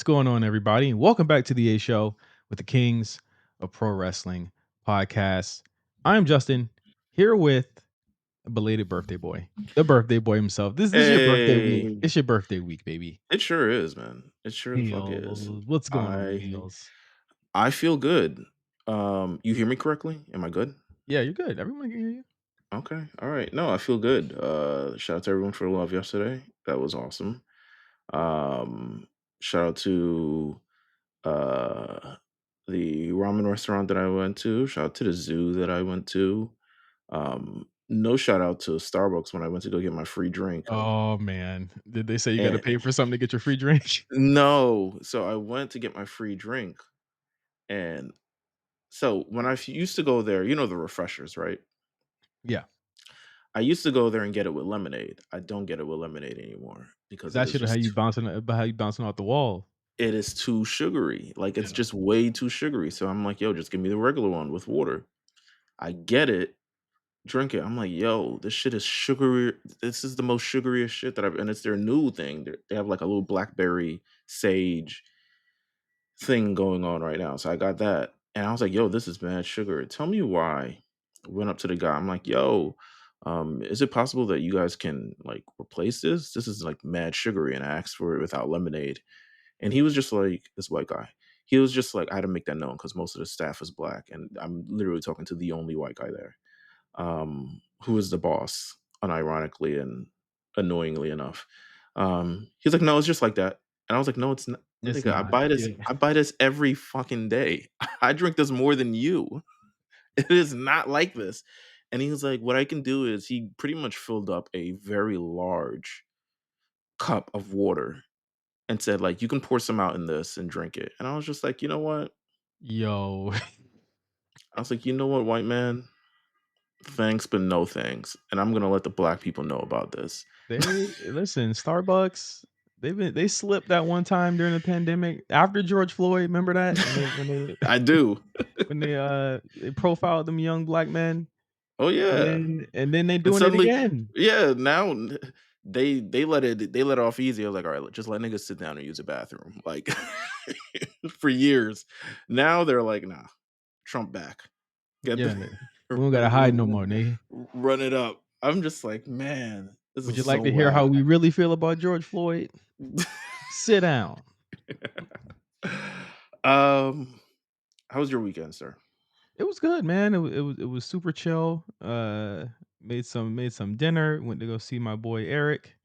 going on, everybody? And welcome back to the A Show with the Kings of Pro Wrestling podcast. I'm Justin, here with a belated birthday boy, the birthday boy himself. This is your birthday week. Hey, It's your birthday week, baby. it sure is, man. It sure the fuck is. Meelz, what's going on, I Meelz? I feel good. You hear me correctly? Am I good? Yeah, you're good. Everyone can hear you. Okay. All right. No, I feel good. Shout out to everyone for the love yesterday. That was awesome. Um, Shout out to uh the ramen restaurant that I went to. Shout out to the zoo that I went to. No shout out to Starbucks when I went to go get my free drink. Oh man, did they say you got to And pay for something to get your free drink? no, so I went to get my free drink. And so when used to go there, you know the refreshers, right? Yeah, I used to go there and get it with lemonade. I don't get it with lemonade anymore because because that should have how you bouncing off the wall. it is too sugary. Like it's Yeah, just way too sugary. So I'm like, yo, just give me the regular one with water. I get it, drink it. I'm like, yo, this shit is sugary. This is the most sugariest shit that and it's their new thing. They have like a little blackberry sage thing going on right now. So I got that. And I was like, yo, this is mad sugar. Tell me why. Went up to the guy. I'm like, yo, is it possible that you guys can like replace this? This is like mad sugary. And I asked for it without lemonade. And he was just like, this white guy. He was just like, I had to make that known because most of the staff is black. And I'm literally talking to the only white guy there, who is the boss, unironically and annoyingly enough. He's like, no, it's just like that. And I was like, no, it's not. it's Nigga, not. Yeah, I buy this every fucking day. I drink this more than you. It is not like this. And he was like, what I can do is he pretty much filled up a very large cup of water and said, like, you can pour some out in this and drink it. And I was just like, you know what? yo. I was like, you know what, white man? Thanks, but no thanks. And I'm gonna let the black people know about this. They listen, Starbucks, they slipped that one time during the pandemic after George Floyd, remember that? I do. They profiled them young black men Oh yeah. and then they And doing it suddenly, again. yeah, now they let off easy. I was like, all right, just let niggas sit down and use a bathroom. Like for years. Now they're like, nah, Trump back. Get Yeah, the we don't gotta hide no more, nigga. run it up. I'm just like, man, this Would is you like so to hear how whack. we really feel about George Floyd? Sit down. um, how was your weekend, sir? It was good, man. It was super chill. Made some dinner, went to go see my boy Eric.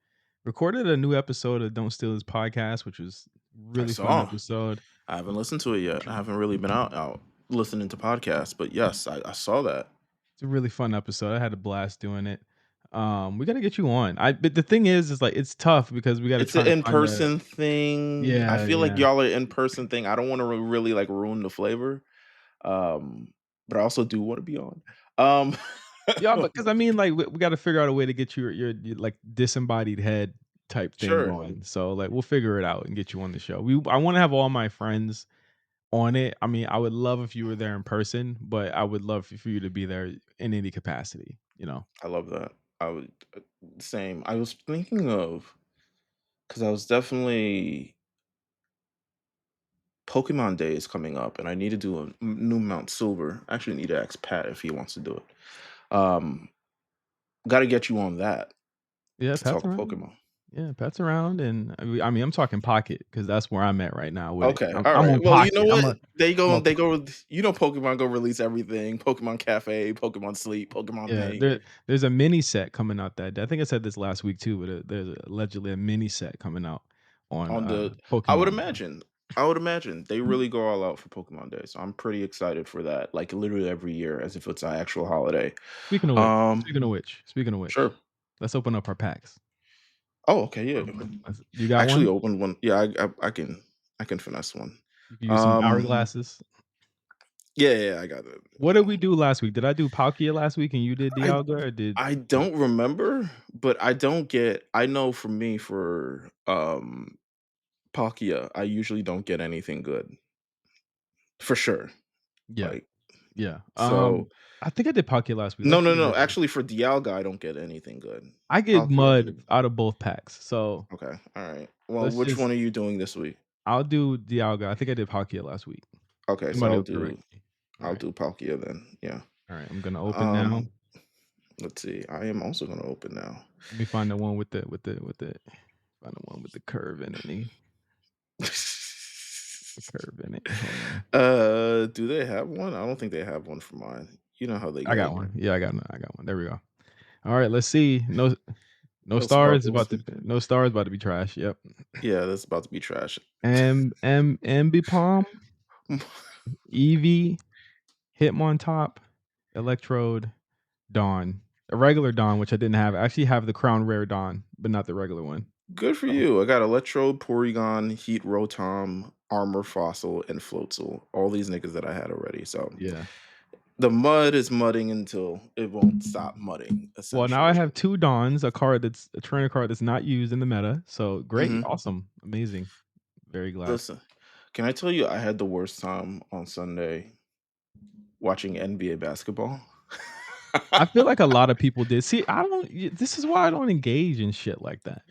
Recorded a new episode of Don't Steal His podcast, which was I really fun saw. episode. I haven't listened to it yet. I haven't really been out listening to podcasts, but yes, I saw that. It's a really fun episode. I had a blast doing it. We gotta get you on. But the thing is like it's tough because we gotta It's try an to find the in-person thing. I yeah, feel like yeah. y'all are in-person thing. I don't wanna really, like, ruin the flavor, um, but I also do wanna be on. Um, Yeah, because I mean, like, we gotta figure out a way to get your, like, disembodied head type thing sure, going. So, like, we'll figure it out and get you on the show. I wanna have all my friends on it. I mean, I would love if you were there in person, but I would love for you to be there in any capacity, you know? I love that. I would same. I was thinking of because I was definitely Pokemon Day is coming up, and I need to do a new Mount Silver. I actually need to ask Pat if he wants to do it. Um, Gotta get you on that Yeah, to Pat's talk around. Pokemon. Yeah, Pat's around, and I mean, I'm talking Pocket because that's where I'm at right now with it. Okay, I'm alright. on Well, you know Pocket. what? I'm a They go you know Pokemon go release everything. Pokemon Cafe, Pokemon Sleep, Pokemon Yeah, Thing. there's a mini set coming out that day. I think I said this last week too, but there's allegedly a mini set coming out on On the Pokemon. I would imagine they really go all out for Pokemon Day, so I'm pretty excited for that, like, literally every year as if it's an actual holiday. Speaking of which, speaking of Um, which, speaking of which, sure. let's open up our packs. Oh, okay, yeah. You I got actually one? opened one. Yeah, I can finesse one. You can use some Um, hourglasses. yeah, I got it. What did we do last week? Did I do Palkia last week and you did I Dialga or did I uh, don't remember, but I know for me for, Palkia, I usually don't get anything good, for sure, yeah, like, yeah. so I think I did Palkia last week. no, Let's no, see what I no, did. actually for Dialga, I don't get anything good. I get Palkia mud out of both packs. So okay, alright. Well, let's which just one are you doing this week? I'll do Dialga. I think I did Palkia last week. Okay, so Somebody will correct me. I'll Alright. do Palkia then. Yeah. Alright, I'm gonna open now. Um, let's see. I am also gonna open now. Let me find the one with the find the one with the curve in it, nigga. The curve in it. Hold on. Do they have one? I don't think they have one for mine. You know how they I get. got one. Yeah, I got one. There we go. Alright, let's see. No No stars sparkles. about to no stars about to be trash. Yep. Yeah, that's about to be trash. Ambipom, Eevee, Hitmontop, Electrode, Dawn. A regular Dawn, which I didn't have. I actually have the Crown Rare Dawn, but not the regular one. Good for So, you. I got Electrode, Porygon, Heat Rotom, Armor Fossil, and Floatzel. All these niggas that I had already. So yeah. the mud is mudding until it won't stop mudding, Well, now I essentially. have 2 Dawns, a trainer card that's not used in the meta. So great, Hmm. awesome, amazing. Very glad. Listen, can I tell you I had the worst time on Sunday watching NBA basketball? I feel like a lot of people did. See, I don't this is why I don't engage in shit like that.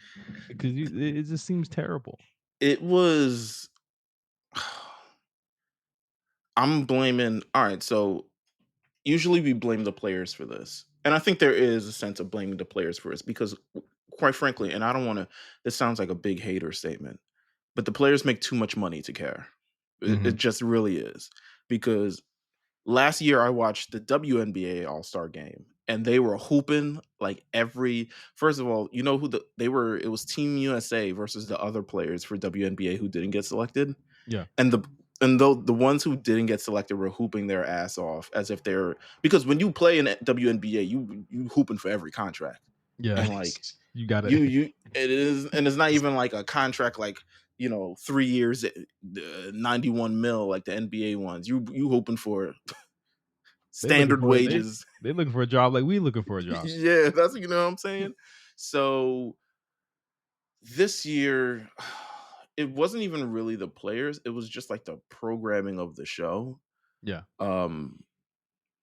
Because it just seems terrible. It was I'm blaming all right, so usually we blame the players for this. And I think there is a sense of blaming the players for this because quite frankly, and I don't want to this sounds like a big hater statement, but the players make too much money to care. It Mhm. just really is. Because last year I watched the WNBA All-Star game and they were hooping like every first of all, you know who they were it was Team USA versus the other players for WNBA who didn't get selected. Yeah. And though the ones who didn't get selected were hooping their ass off as if they're because when you play in WNBA, you hooping for every contract. Yeah. And like You gotta you it is and it's not even like a contract like 3 years 91 mil like the NBA ones. You hoping for they looking standard for wages. they looking for a job like we looking for a job. Yeah, that's you know what I'm saying. So this year it wasn't even really the players, it was just like the programming of the show. Yeah. um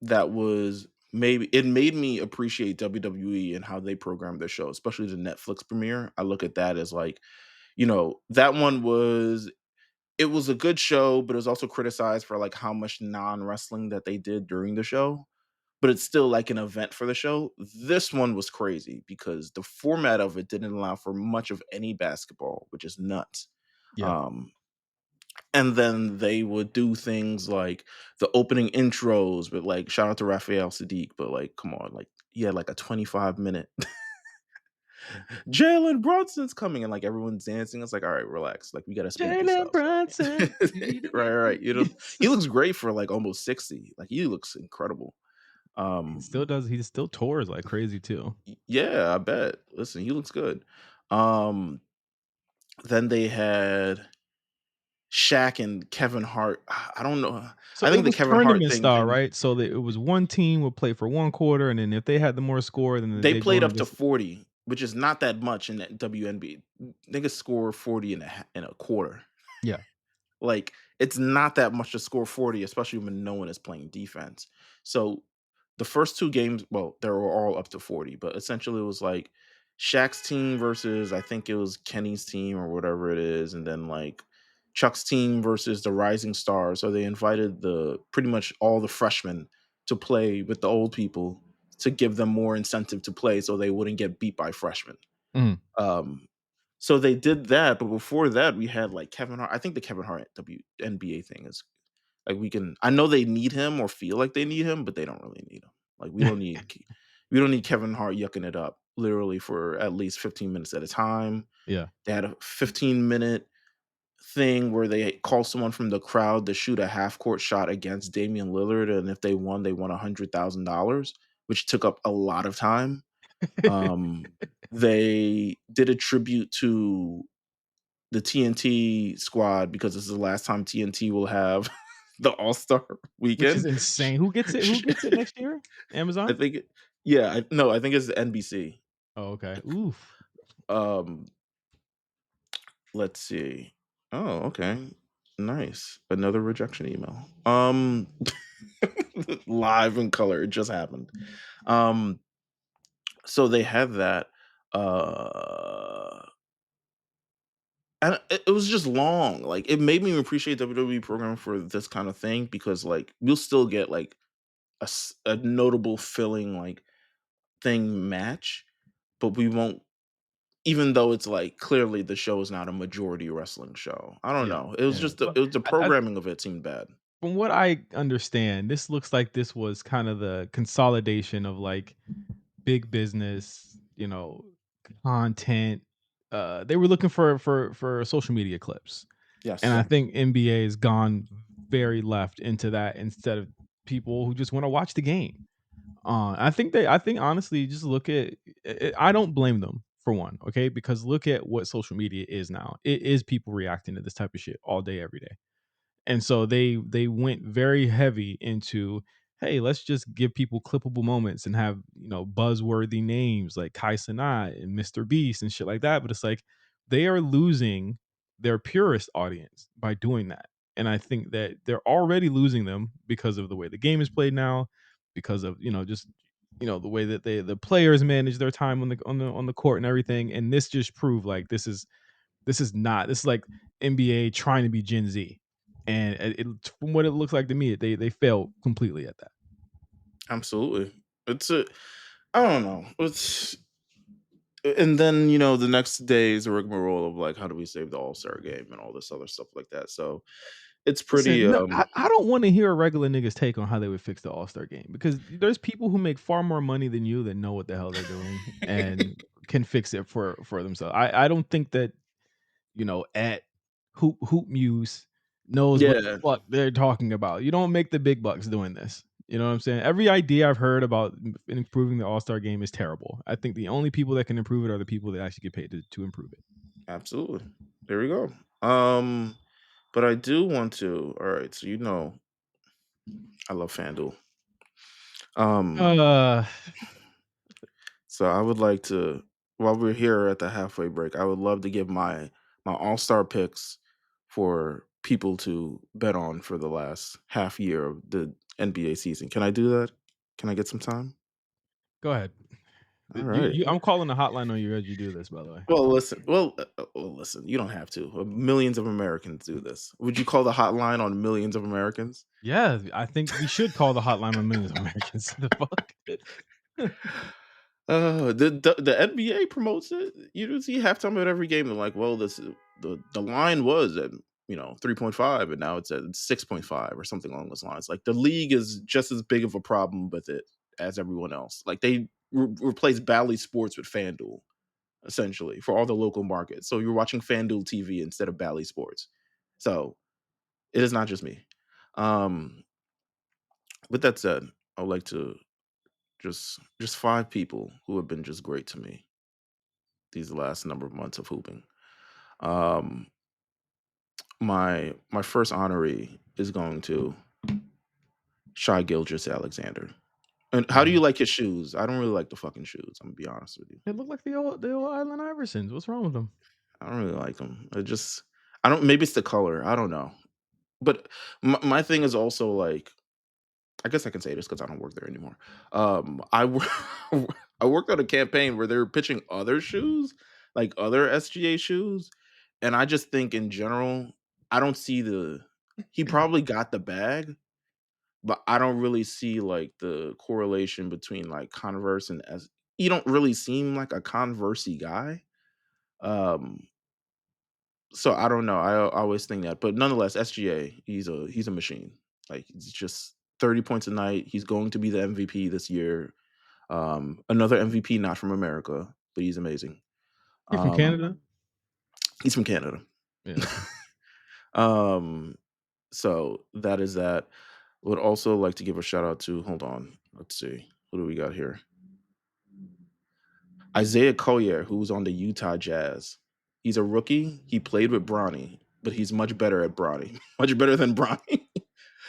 that was maybe it made me appreciate WWE and how they program their show, especially the Netflix premiere. I look at that as like, that one was it was a good show, but it was also criticized for like how much non-wrestling that they did during the show. But it's still like an event for the show. This one was crazy because the format of it didn't allow for much of any basketball, which is nuts. Yeah. Um, and then they would do things like the opening intros with like shout out to Raphael Sadiq, but like come on, like he had like a 25-minute Jalen Brunson's coming and like everyone's dancing. It's like, all right, relax. Like we gotta speed this Jalen up. So Brunson. right, right. He looks great for like almost 60. Like he looks incredible. He Um still does he still tours like crazy too. yeah, I bet. Listen, he looks good. Um then they had Shaq and Kevin Hart. I don't know. So I it think the was Kevin Hart tournament thing style, right? So that it was one team would play for 1 quarter, and then if they had the more score, then they they go played on up to against 40, which is not that much in that WNBA. Niggas score 40 in a quarter. yeah. Like, it's not that much to score 40, especially when no one is playing defense. So the first 2 games, well, they were all up to 40, but essentially it was like Shaq's team versus I think it was Kenny's team or whatever it is, and then like Chuck's team versus the Rising Stars. So they invited the pretty much all the freshmen to play with the old people to give them more incentive to play so they wouldn't get beat by freshmen. Mhm. Um, so they did that, but before that, we had like Kevin Hart. I think the Kevin Hart WNBA thing is like we can. I know they need him or feel like they need him, but they don't really need him. Like we don't need Kevin Hart yucking it up literally for at least 15 minutes at a time. Yeah. They had a 15-minute thing where they call someone from the crowd to shoot a half court shot against Damian Lillard, and if they won $100,000, which took up a lot of time. Um, they did a tribute to the TNT squad because this is the last time TNT will have the All-Star Which is weekend. insane. Who gets it? Who gets it next year? I Amazon? think yeah, no, I think it's the NBC. Oh, okay. Oof. Um, let's see. Oh, okay. Nice. Another rejection email. Live in color. It just happened. Um, so they have that. Uh and it was just long. Like, it made me appreciate WWE programming for this kind of thing because, like, we'll still get, like, a notable filling, like, thing match, but we won't, even though it's, like, clearly the show is not a majority wrestling show. I don't Yeah, know. It was yeah. just Well, the I programming of it seemed bad. from what I understand, this looks like this was kind of the consolidation of like big business, content. They were looking for social media clips, and Yes, I think NBA has gone very left into that instead of people who just want to watch the game. I think honestly, just look at. I don't blame them for one, okay, because look at what social media is now. It is people reacting to this type of shit all day, every day. And so they went very heavy into, hey, let's just give people clippable moments and have, buzzworthy names like Kai Cenat and Mr. Beast and shit like that. But it's like they are losing their purist audience by doing that. And I think that they're already losing them because of the way the game is played now, because of, just the way that the players manage their time on the court and everything. And this just proved like this is like NBA trying to be Gen Z, and from what it looks like to me, they failed completely at that. absolutely. It's a I don't know. It's and then, the next day is a rigmarole of, like, how do we save the All-Star game and all this other stuff like that. So, it's pretty, Listen, no, I don't want to hear a regular nigga's take on how they would fix the All Star game because there's people who make far more money than you that know what the hell they're doing and can fix it for themselves. I don't think that at Hoop Muse knows what the Yeah, fuck they're talking about. You don't make the big bucks doing this. You know what I'm saying? Every idea I've heard about improving the All Star game is terrible. I think the only people that can improve it are the people that actually get paid to improve it. absolutely. There we go. But I do want to alright, so I love FanDuel. Um, Uh, so I would like to, while we're here at the halfway break, I would love to give my all-star picks for people to bet on for the last half year of the NBA season. Can I do that? Can I get some time? Go ahead. All You, right. you, I'm calling the hotline on you as you do this. By the way, Well, listen. You don't have to. Millions of Americans do this. Would you call the hotline on millions of Americans? yeah, I think we should call the hotline on millions of Americans. The fuck? The NBA promotes it. You don't see halftime at every game. They're like, well, the line was at 3.5, and now it's at 6.5 or something along those lines. Like, the league is just as big of a problem with it as everyone else. Like, they replaced Bally Sports with FanDuel essentially for all the local markets. So you're watching FanDuel TV instead of Bally Sports. So it is not just me. Um, with that said, I would like to just five people who have been just great to me these last number of months of hooping. Um, my first honoree is going to Shy Gilgis Alexander. And how do you Mhm. like his shoes? I don't really like the fucking shoes. I'm gonna be honest with you. They look like the old Island Iversons. What's wrong with them? I don't really like them. I don't. Maybe it's the color. I don't know. But my thing is also like, I guess I can say this because I don't work there anymore. I worked on a campaign where they were pitching other shoes, like other SGA shoes, and I just think in general, I don't see the. He probably got the bag, but I don't really see like the correlation between like Converse and as. You don't really seem like a Conversey guy. Um, so I don't know. I always think that, but nonetheless, SGA, he's a machine. Like, it's just 30 points a night. He's going to be the MVP this year. Another MVP not from America, but he's amazing. You from Um, Canada? he's from Canada. Yeah. Okay. um, so that is that. Would also like to give a shout out to. Hold on, let's see. Who do we got here? Isaiah Collier, who's on the Utah Jazz. He's a rookie. He played with Bronny, but he's much better at Bronny. Much better than Bronny.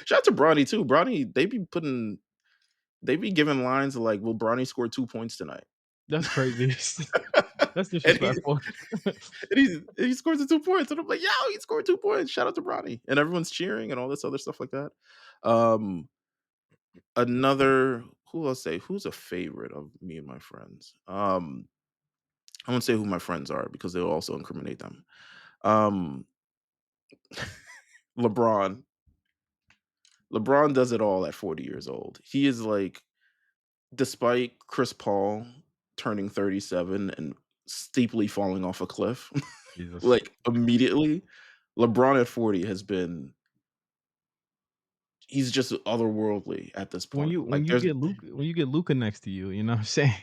Shout out to Bronny too. Bronny, they be giving lines like, "Will Bronny score 2 points tonight?" That's crazy. That's and he disrespectful. he scores the 2 points, and I'm like, "Yo, he scored 2 points! Shout out to Bronny!" And everyone's cheering and all this other stuff like that. Um, another who I'll say who's a favorite of me and my friends. I won't say who my friends are because they'll also incriminate them. Um, LeBron. LeBron does it all at 40 years old. He is like, despite Chris Paul turning 37 and steeply falling off a cliff, Jesus. like immediately, LeBron at 40 has been he's just otherworldly at this When point. you when Like you there's get Luca next to you, you know what I'm saying?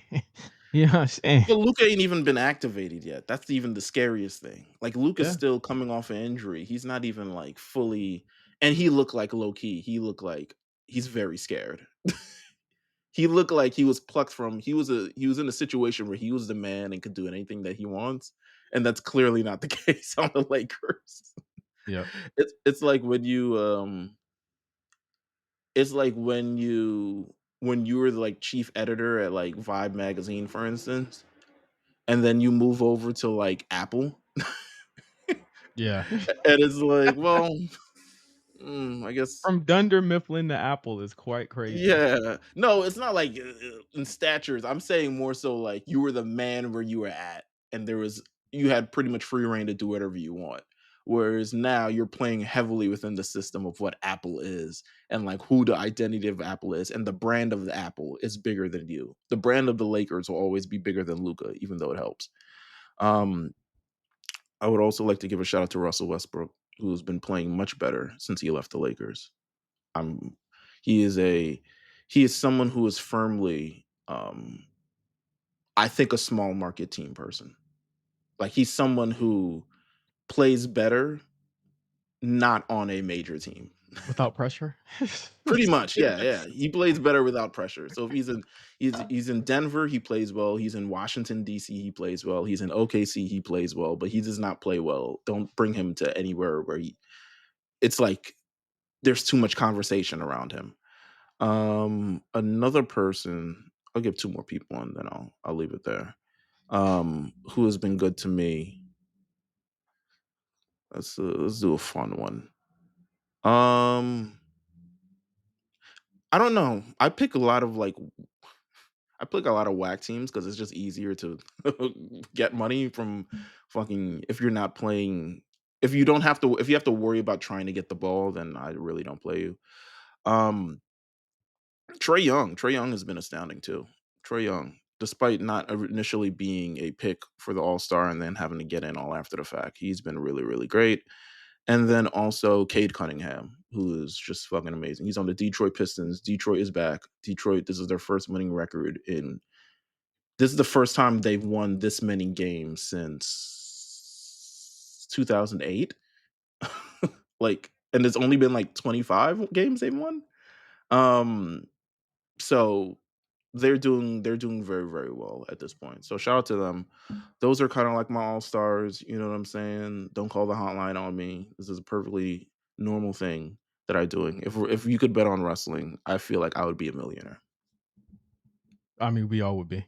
You know what I'm saying? But Luka ain't even been activated yet. That's even the scariest thing. Like Luka's Yeah, still coming off an injury. He's not even like fully and he looked like low key. He looked like he's very scared. He looked like he was plucked from he was in a situation where he was the man and could do anything that he wants. And that's clearly not the case on the Lakers. yeah, It's like when you it's like when you were like chief editor at like Vibe magazine, for instance, and then you move over to like Apple. yeah. And it's like, well, I guess From Dunder Mifflin to Apple is quite crazy. yeah. No, it's not like, in statures. I'm saying more so like you were the man where you were at, and you had pretty much free reign to do whatever you want. Whereas now you're playing heavily within the system of what Apple is and like who the identity of Apple is, and the brand of the Apple is bigger than you. The brand of the Lakers will always be bigger than Luca, even though it helps. Um, I would also like to give a shout out to Russell Westbrook, who's been playing much better since he left the Lakers. I'm he is a he is someone who is firmly I think a small market team person. Like he's someone who plays better not on a major team. Without pressure? Pretty much, yeah, yeah. He plays better without pressure. So if he's in Denver, he plays well. He's in Washington D.C., he plays well. He's in OKC, he plays well, but he does not play well. Don't bring him to anywhere where it's like there's too much conversation around him. Another person, I'll give two more people and then I'll leave it there. Who has been good to me? Let's do a fun one. Um, I don't know. I pick a lot of whack teams because it's just easier to get money from fucking if you're not playing. If you don't have to, if you have to worry about trying to get the ball, then I really don't play you. Um, Trey Young has been astounding too. Trey Young, despite not initially being a pick for the All Star and then having to get in all after the fact, he's been really, really great. And then also Cade Cunningham, who is just fucking amazing. He's on the Detroit Pistons. Detroit is back. Detroit, this is their first winning record in. This is the first time they've won this many games since 2008. Like, and it's only been like 25 games they've won. Um, so they're doing very, very well at this point. So shout out to them. Those are kind of like my all-stars, you know what I'm saying? Don't call the hotline on me. This is a perfectly normal thing that I'm doing. If you could bet on wrestling, I feel like I would be a millionaire. I mean, we all would be.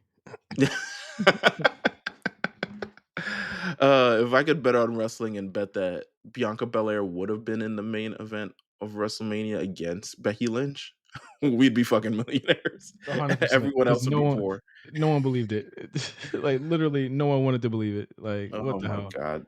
If I could bet on wrestling and bet that Bianca Belair would have been in the main event of WrestleMania against Becky Lynch, we'd be fucking millionaires. 100%, Everyone because else would be poor. no one believed it. Like, literally, no one wanted to believe it. Like, Oh what the my hell? god.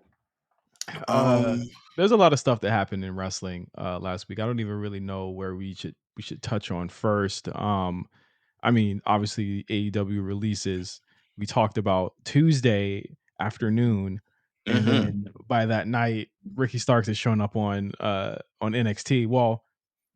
Uh, Um, there's a lot of stuff that happened in wrestling, last week. I don't even really know where we should touch on first. I mean, obviously AEW releases. We talked about Tuesday afternoon, and mhm. then by that night, Ricky Starks has shown up on NXT. Well,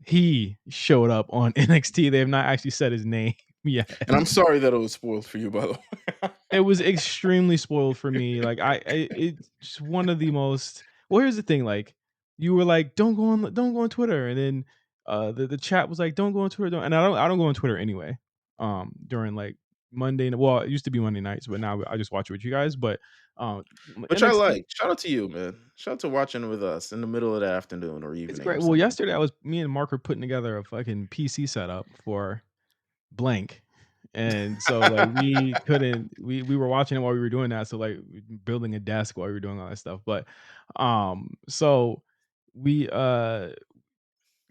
he showed up on NXT. They have not actually said his name yet. And I'm sorry that it was spoiled for you, by the way. It was extremely spoiled for me. Like it's one of the most. Well, here's the thing. Like you were like, don't go on Twitter, and then the chat was like, don't go on Twitter. Don't, and I don't go on Twitter anyway. During like Monday. Well, it used to be Monday nights, but now I just watch it with you guys. But um, Which I NXT, like. Shout out to you, man. Shout out to watching with us in the middle of the afternoon or it's evening or great. Well, something. yesterday I was me and Mark were putting together a fucking PC setup for blank. And so like we were watching it while we were doing that. So like building a desk while we were doing all that stuff. But so we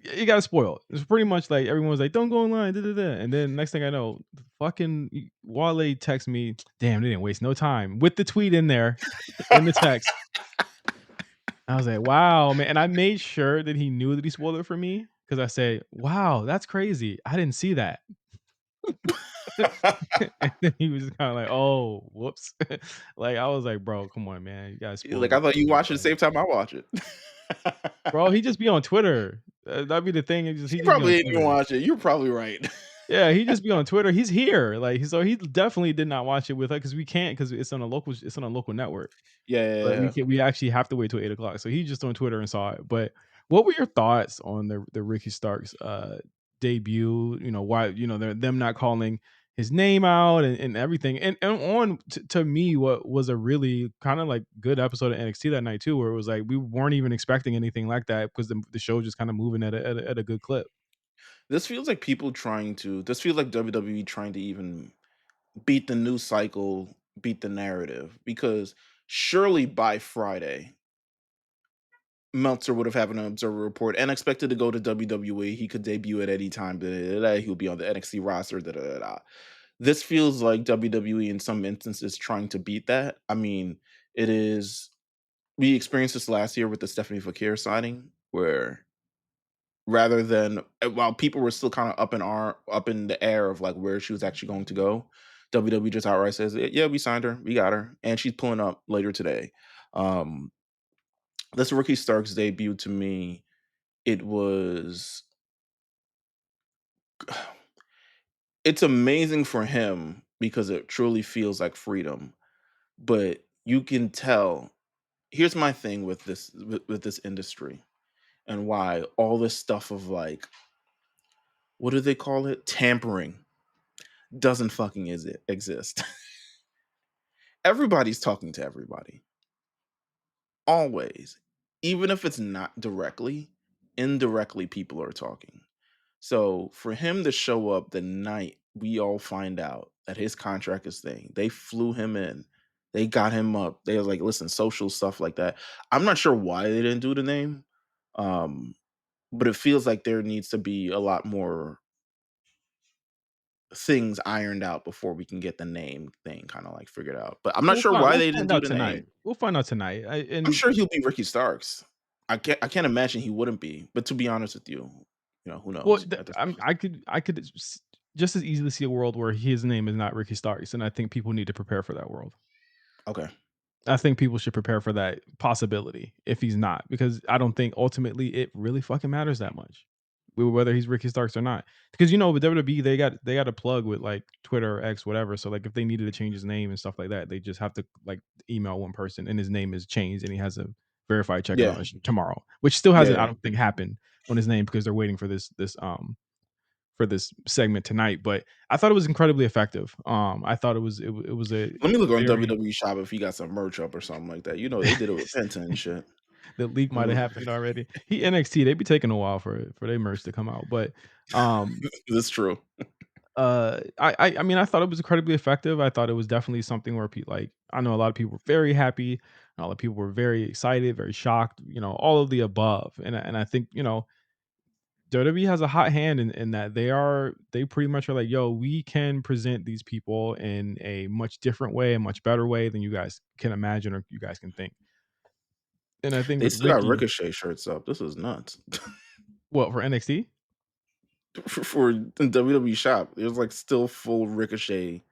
it got spoiled. It's pretty much like everyone was like, don't go online, da, da, da. And then next thing I know, fucking Wale texts me, damn, they didn't waste no time with the tweet in there in the text. I was like, "Wow, man," and I made sure that he knew that he spoiled it for me because I said, "Wow, that's crazy. I didn't see that." And then he was kinda like, "Oh, whoops." Like, I was like, "Bro, come on, man. You guys He's spoiled like, "I it thought for you me, watched it the bro." same time I watch it." Bro, he just be on Twitter. That'd be the thing, he He just be on probably didn't even Twitter. watch it. You're probably right. Yeah, he just be on Twitter. He's here, like, so he definitely did not watch it with us because we can't because it's on a local network. Yeah, yeah, But yeah. we actually have to wait till 8 o'clock. So he just on Twitter and saw it. But what were your thoughts on the Ricky Starks debut? You know, why, they're them not calling his name out and everything. And on to me, what was a really kind of like good episode of NXT that night too, where it was like we weren't even expecting anything like that because the show just kind of moving at a good clip. This feels like WWE trying to even beat the news cycle, beat the narrative, because surely by Friday, Meltzer would have had an observer report and expected to go to WWE. He could debut at any time. Da, da, da, da. He'll be on the NXT roster. Da, da, da, da. This feels like WWE in some instances trying to beat that. I mean, it is. We experienced this last year with the Stephanie Fakir signing, where rather than while people were still kind of up in the air of like where she was actually going to go, WWE just outright says, "Yeah, we signed her, we got her, and she's pulling up later today." Um, this Ricky Starks debut to me, it was it's amazing for him because it truly feels like freedom. But you can tell. Here's my thing with this industry and why all this stuff of like what do they call it, tampering, doesn't fucking is it exist. Everybody's talking to everybody always, even if it's not directly. Indirectly people are talking. So for him to show up the night we all find out that his contract is staying, they flew him in, they got him up, they was like, listen, social stuff like that. I'm not sure why they didn't do the name, um but it feels like there needs to be a lot more things ironed out before we can get the name thing kind of like figured out. But I'm not sure why We'll they didn't find do out the tonight. name. We'll find out tonight. I'm And sure he'll be Ricky Starks. I can't imagine he wouldn't be. But to be honest with you, who well, knows at this point. I could just as easily see a world where his name is not Ricky Starks, and I think people need to prepare for that world. Okay. I think people should prepare for that possibility if he's not, because I don't think ultimately it really fucking matters that much whether he's Ricky Starks or not. Because with WWE, they got a plug with like Twitter or X, whatever. So like if they needed to change his name and stuff like that, they just have to like email one person, and his name is changed, and he has a verified check Yeah. tomorrow, which still hasn't, Yeah. I don't think, happened on his name because they're waiting for this segment tonight. But I thought it was incredibly effective. I thought it was a Let me look on very WWE Shop if he got some merch up or something like that. They did it with Penta and shit. the leak might have Mm, happened already. He NXT, they be taking a while for their merch to come out, but That's true. I mean, I thought it was incredibly effective. I thought it was definitely something where like I know a lot of people were very happy, a lot of people were very excited, very shocked, all of the above. And I think WWE has a hot hand in that they pretty much are like, yo, we can present these people in a much different way, a much better way than you guys can imagine or you guys can think. And I think They with still got Ricky, Ricochet shirts up. This is nuts. what for NXT? For in WWE Shop, there's like still full Ricochet.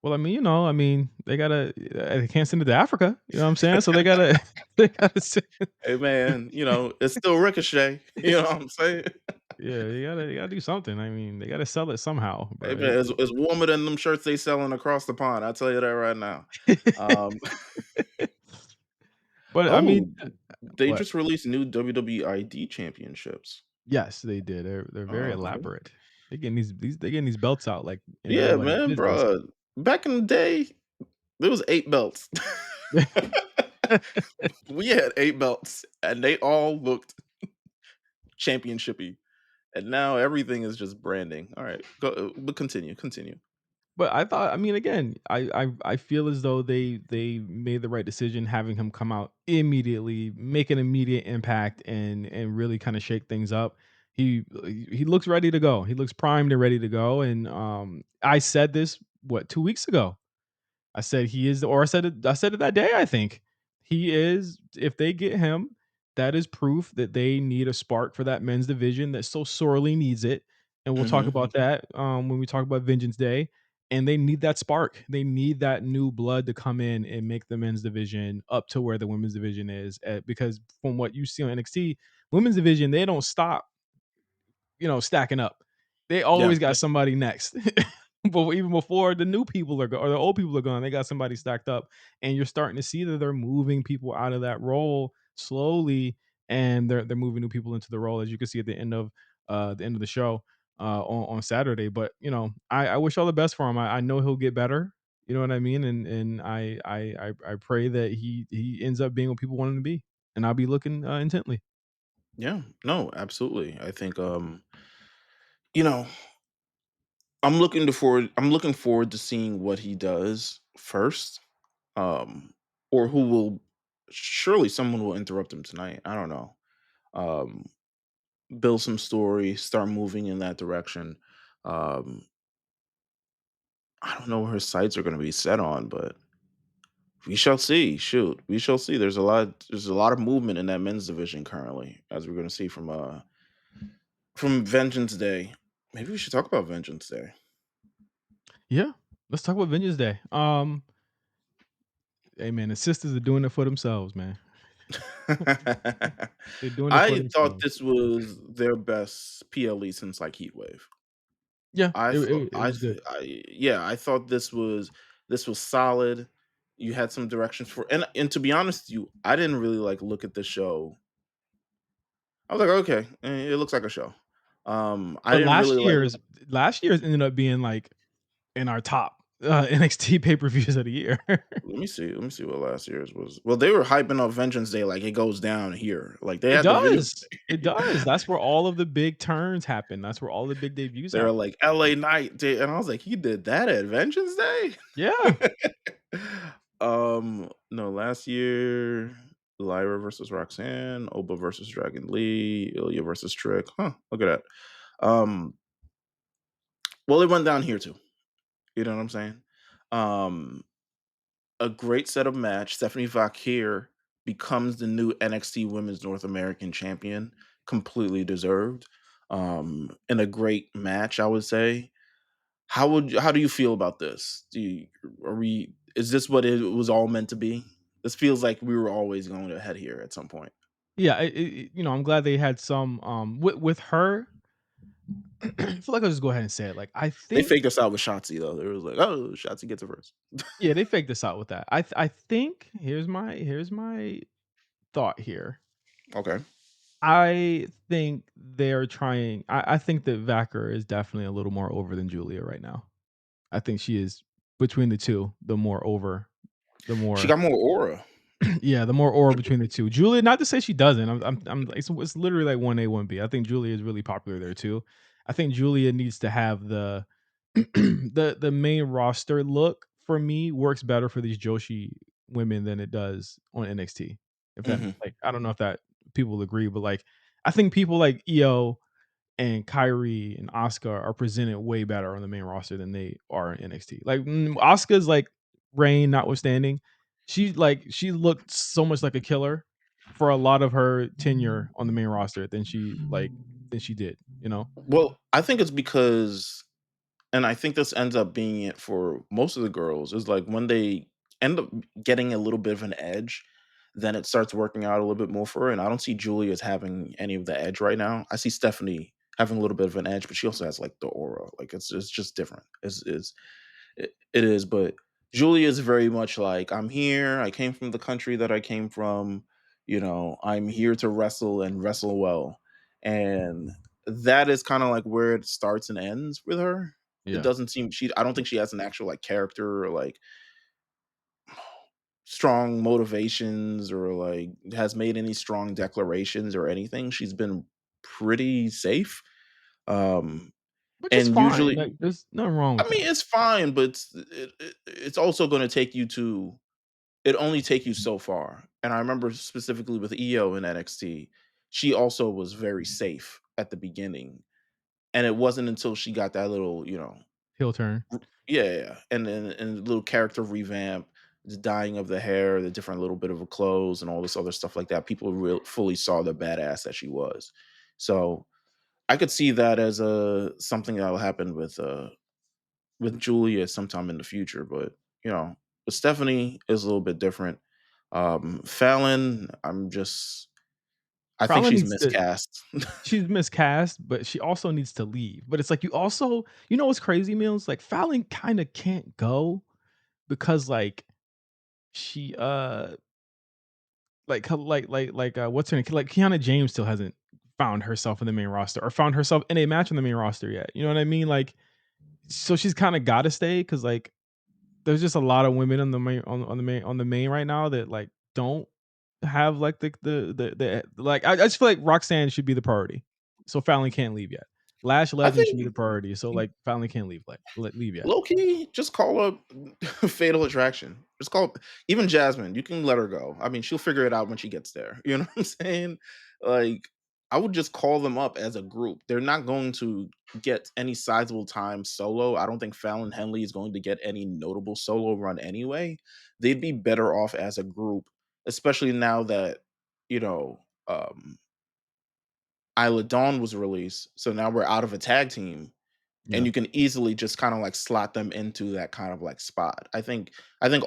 Well, I mean, they gotta they can't send it to Africa. You know what I'm saying? So they gotta they gotta send, Hey man, it's still Ricochet. You know what I'm saying? yeah, you gotta do something. I mean, they gotta sell it somehow, Hey bro. man, it's warmer than them shirts they selling across the pond. I'll tell you that right now. Um, But I mean, oh, they what? just released new WWID championships. Yes, they did. They're very Oh, okay. elaborate. They getting these belts out like in Yeah, nobody's man, business. bro. Back in the day, there was 8 belts. We had 8 belts, and they all looked championshipy. And now everything is just branding. All right, go, but continue. But I thought, I mean, again, I feel as though they made the right decision having him come out immediately, make an immediate impact, and really kind of shake things up. He looks ready to go. He looks primed and ready to go. And I said this 2 weeks ago. I said he is, or I said it that day. I think he is if they get him, that is proof that they need a spark for that men's division that so sorely needs it, and we'll talk Mhm. about that, when we talk about Vengeance Day, and they need that spark. They need that new blood to come in and make the men's division up to where the women's division is, because from what you see on NXT, women's division, they don't stop, stacking up. They Yeah. always got somebody next. But even before the new people are or the old people are gone, they got somebody stacked up, and you're starting to see that they're moving people out of that role slowly, and they're moving new people into the role, as you can see at the end of the show on Saturday. But I wish all the best for him. I know he'll get better. You know what I mean? And I pray that he ends up being what people want him to be, and I'll be looking intently. Yeah. No, absolutely. I think you know, I'm looking forward to seeing what he does first. Or who will surely someone will interrupt him tonight. I don't know. Um build some story, start moving in that direction. Um I don't know where his sights are going to be set on, but we shall see. Shoot, we shall see. There's a lot of movement in that men's division currently, as we're going to see from Vengeance Day. Maybe we should talk about Vengeance Day. Yeah, let's talk about Vengeance Day. Hey man, the sisters are doing it for themselves, man. They're doing it for I thought themselves. this was their best PLE since like Heatwave. Yeah, I it thought it, it was good. yeah, I thought this was solid. You had some directions for, and to be honest with you, I didn't really like look at the show. I was like, okay, it looks like a show. I But didn't really like. last year's ended up being like in our top NXT pay per views of the year. Let me see. Let me see what last year's was. Well, they were hyping up Vengeance Day like it goes down here. Like they It had the video. does. It does. That's where all of the big turns happen. That's where all the big debuts They were happen. like LA Night Day, and I was like, he did that at Vengeance Day. Yeah. No, last year, Lyra versus Roxanne, Oba versus Dragon Lee, Ilya versus Trick. Huh, look at that. Well, it went down here too. You know what I'm saying? Um, a great setup match. Stephanie Vakir becomes the new NXT Women's North American Champion. Completely deserved. In a great match, I would say. How do you feel about this? Are we is this what it was all meant to be? This feels like we were always going to head here at some point. Yeah, I'm glad they had some with her. I feel like I'll just go ahead and say it. Like I They think faked us out with Shotzi though. It was like, oh, Shotzi gets it first. yeah, they faked this out with that. I think here's my thought here. Okay. I think they're trying. I think that Vacker is definitely a little more over than Julia right now. I think she is between the two, the more over, the She more got more aura. yeah, the more aura between the two. Julia, not to say she doesn't. I'm it's literally like 1A, 1B. I think Julia is really popular there too. I think Julia needs to have the the main roster look for me works better for these Joshi women than it does on NXT. If that Mhm. like I don't know if that people agree, but like I think people like EO and Kyrie and Asuka are presented way better on the main roster than they are in NXT. Like Asuka's like reign notwithstanding, she looked so much like a killer for a lot of her tenure on the main roster than she did, you know? Well, I think it's because, and I think this ends up being it for most of the girls, is like when they end up getting a little bit of an edge, then it starts working out a little bit more for her. And I don't see Julia as having any of the edge right now. I see Stephanie having a little bit of an edge, but she also has like the aura. Like it's just different. It is, but Julia is very much like, I'm here. I came from the country that I came from. I'm here to wrestle and wrestle well. And that is kind of like where it starts and ends with her. It Yeah. doesn't seem I don't think she has an actual like character or like strong motivations or like has made any strong declarations or anything. She's been pretty safe. Um Which is and fine. usually, Like there's nothing wrong I with mean, that. it's fine, but it's also going to take you to it only take you so far. And I remember specifically with EO in NXT, she also was very safe at the beginning, and it wasn't until she got that little, Heel turn. yeah, yeah, and then and little character revamp, the dyeing of the hair, the different little bit of a clothes, and all this other stuff like that, people real fully saw the badass that she was. So I could see that as a something that will happen with Julia sometime in the future, but you know, with Stephanie is a little bit different. Fallon, I think Fallon she's needs to. miscast. She's miscast, but she also needs to leave. But it's like you also, what's crazy, Meals? Like Fallon kind of can't go because like she what's her name? Like Kiana James still hasn't found herself in the main roster or found herself in a match on the main roster yet. You know what I mean? Like so she's kind of got to stay because like there's just a lot of women on the main on the main right now that like don't have like the like I just feel like Roxanne should be the priority. So Fallon can't leave yet. Lash I Legend should be think the priority. So like Fallon can't leave leave yet. low key, just call up Fatal Attraction. Just call even Jasmine. You can let her go. I mean, she'll figure it out when she gets there. You know what I'm saying? Like, I would just call them up as a group. They're not going to get any sizable time solo. I don't think Fallon Henley is going to get any notable solo run anyway. They'd be better off as a group, especially now that you know Isla Dawn was released. So now we're out of a tag team and Yeah. you can easily just kind of like slot them into that kind of like spot. I think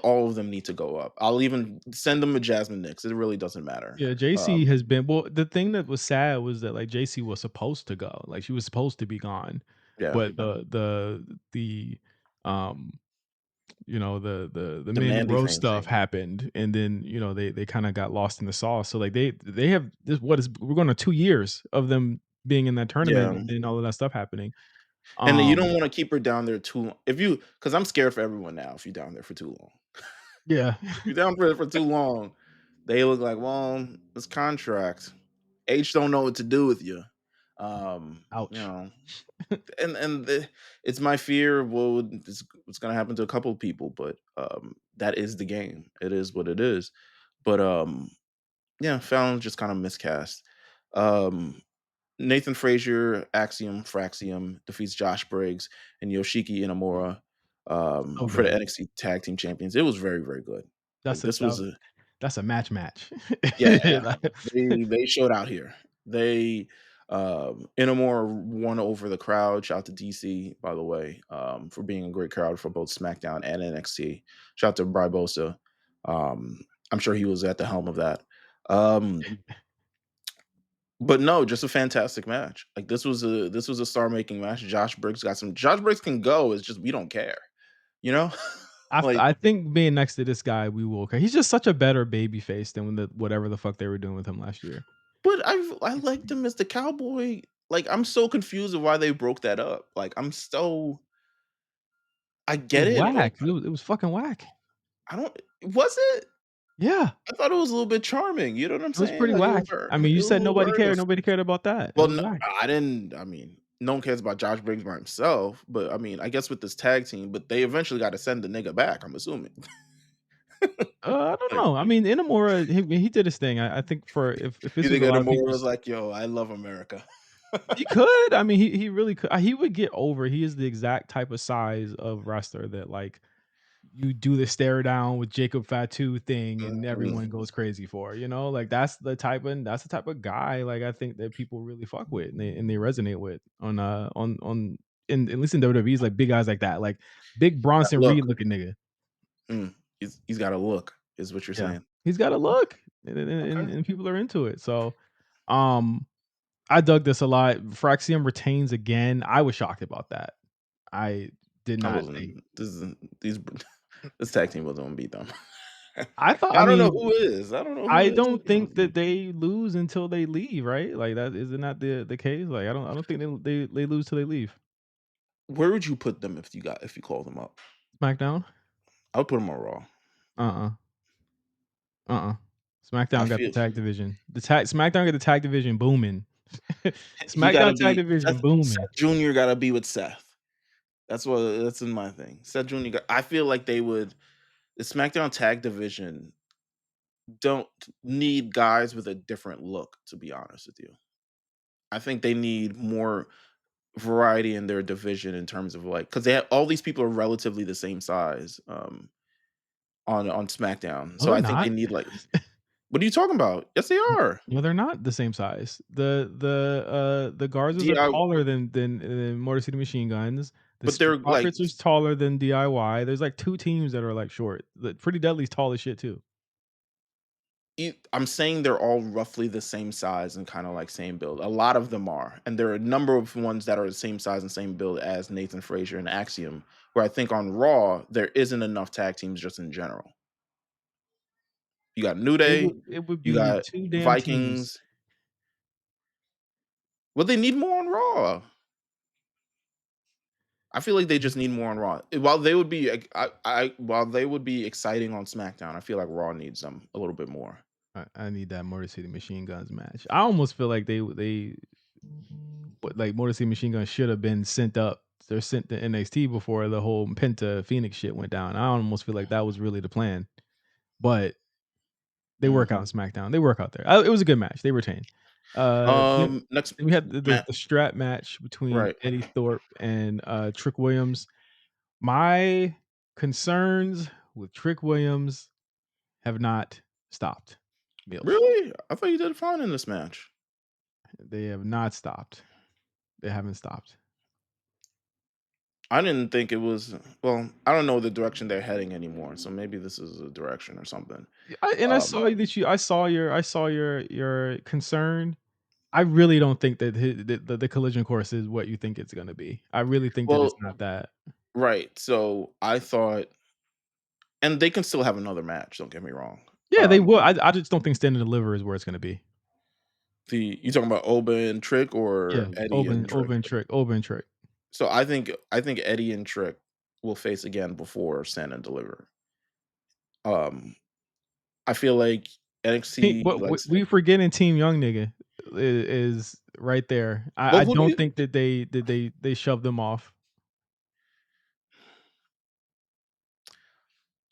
all of them need to go up. I'll even send them a Jasmine Nix. It really doesn't matter. Yeah, JC has been well, the thing that was sad was that like JC was supposed to go. Like she was supposed to be gone. Yeah, But the um the the Mandy Mandy Rose thing. stuff happened, and then they kind of got lost in the sauce. So like they have this. What is we're going to 2 years of them being in that tournament Yeah, and all of that stuff happening. and you don't Um, want to keep her down there too long. If you, because I'm scared for everyone now. If you're down there for too long, yeah, you're down for too long. They look like, well, this contract. H don't know what to do with you. You ouch. know, it's my fear of what's going to happen to a couple of people, but that is the game. It is what it is. But yeah, Fallon just kind of miscast. Um, Nathan Frazier, Axiom, Fraxium defeats Josh Briggs and Yoshiki Inamura So for the good. NXT Tag Team Champions. It was very, very good. Like That's a this was that's a match. yeah, Like, they showed out here. They Inamore won over the crowd. Shout out to DC, by the way, for being a great crowd for both SmackDown and NXT. Shout out to Barbosa. I'm sure he was at the helm of that. Um, but no, just a fantastic match. Like this was a star making match. Josh Briggs can go. It's just we don't care, you know? like I think being next to this guy, we will. Okay, he's just such a better baby face than whatever the fuck they were doing with him last year. But I liked him as the cowboy. Like, I'm so confused of why they broke that up. Like, I It get was it, but whack. It was fucking whack. I don't was it? Yeah. I thought it was a little bit charming, you know what I'm It was saying? pretty Like, whack. I mean, it you was a said little earnest. nobody cared about that. It Well, was no, whack. I mean, no one cares about Josh Briggs by himself, but I mean, I guess with this tag team, but they eventually gotta send the nigga back, I'm assuming. I don't Like, know. I mean, Inamura, he did his thing. I think for if this you was think a lot of Edamura was people's. like, "Yo, I love America." He could. I mean, he really could. He would get over. He is the exact type of size of wrestler that like you do the stare down with Jacob Fatu thing and everyone Mhm. goes crazy for. Like that's the type of guy like I think that people really fuck with and they resonate with on in at least in WWE's like big guys like that. Like big That Bronson look. Reed looking nigga. He's got a look, is what you're Yeah. saying. He's got a look Okay. and people are into it. So um I dug this a lot. Fraxium retains again. I was shocked about that. I did I not think. wasn't this is these this tag team wasn't gonna beat them. I I don't know mean, who is. I don't know who I is. don't think that they lose until they leave, right? Like that isn't that the case? Like I don't think they lose till they leave. Where would you put them if you call them up? SmackDown? I would put them on Raw. Uh-uh. Uh-uh. I SmackDown got the feel tag division. The tag SmackDown got the tag division booming. he gotta SmackDown tag be division Seth booming. Jr. gotta be with Seth. That's in my thing. Seth Jr. I feel like they would the SmackDown tag division don't need guys with a different look, to be honest with you. I think they need more variety in their division in terms of like because they have all these people are relatively the same size. on SmackDown. No, So they're I think they not. need like what are you talking about? Yes, they are. No, they're not the same size. The Garzas are DI taller than Motor City Machine Guns. The but Street they're like Profits are taller than DIY. There's like 2 teams that are, like, short. The Pretty Deadly's tall as shit too. I'm saying they're all roughly the same size and kind of like same build. A lot of them are, and there are a number of ones that are the same size and same build as Nathan Frazier and Axiom. Where I think on Raw there isn't enough tag teams just in general. You got New Day, It would you be got 2 damn teams. Vikings. Well, they need more on Raw. I feel like they just need more on Raw. While they would be, while they would be exciting on SmackDown, I feel like Raw needs them a little bit more. I need that Motor City Machine Guns match. I almost feel like but like Motor City Machine Guns should have been sent up. They're sent to NXT before the whole Penta Phoenix shit went down. I almost feel like that was really the plan, but they Mm. work out on SmackDown. They work out there. It was a good match. They retain. Then Next we had match, the strap match between right? Eddie Thorpe and Trick Williams. My concerns with Trick Williams have not stopped. Meals. Really? I thought you did fine in this match. They have not stopped. They haven't stopped. I didn't think it was. Well, I don't know the direction they're heading anymore, so maybe this is a direction or something. I Um, saw that you. I saw your concern. I really don't think that the collision course is what you think it's going to be. I really think that it's well, not that. right. So I thought, and they can still have another match. Don't get me wrong. Yeah, they will. I just don't think Stand and Deliver is where it's going to be. The you talking about Oba and Trick Yeah, or Eddie and Trick? Oben and Trick. So I think Eddie and Trick will face again before Stand and Deliver. Um, I feel like NXT But likes. we forgetting Team Young Nigga is right there. Well, I who do don't you? think that they shoved them off.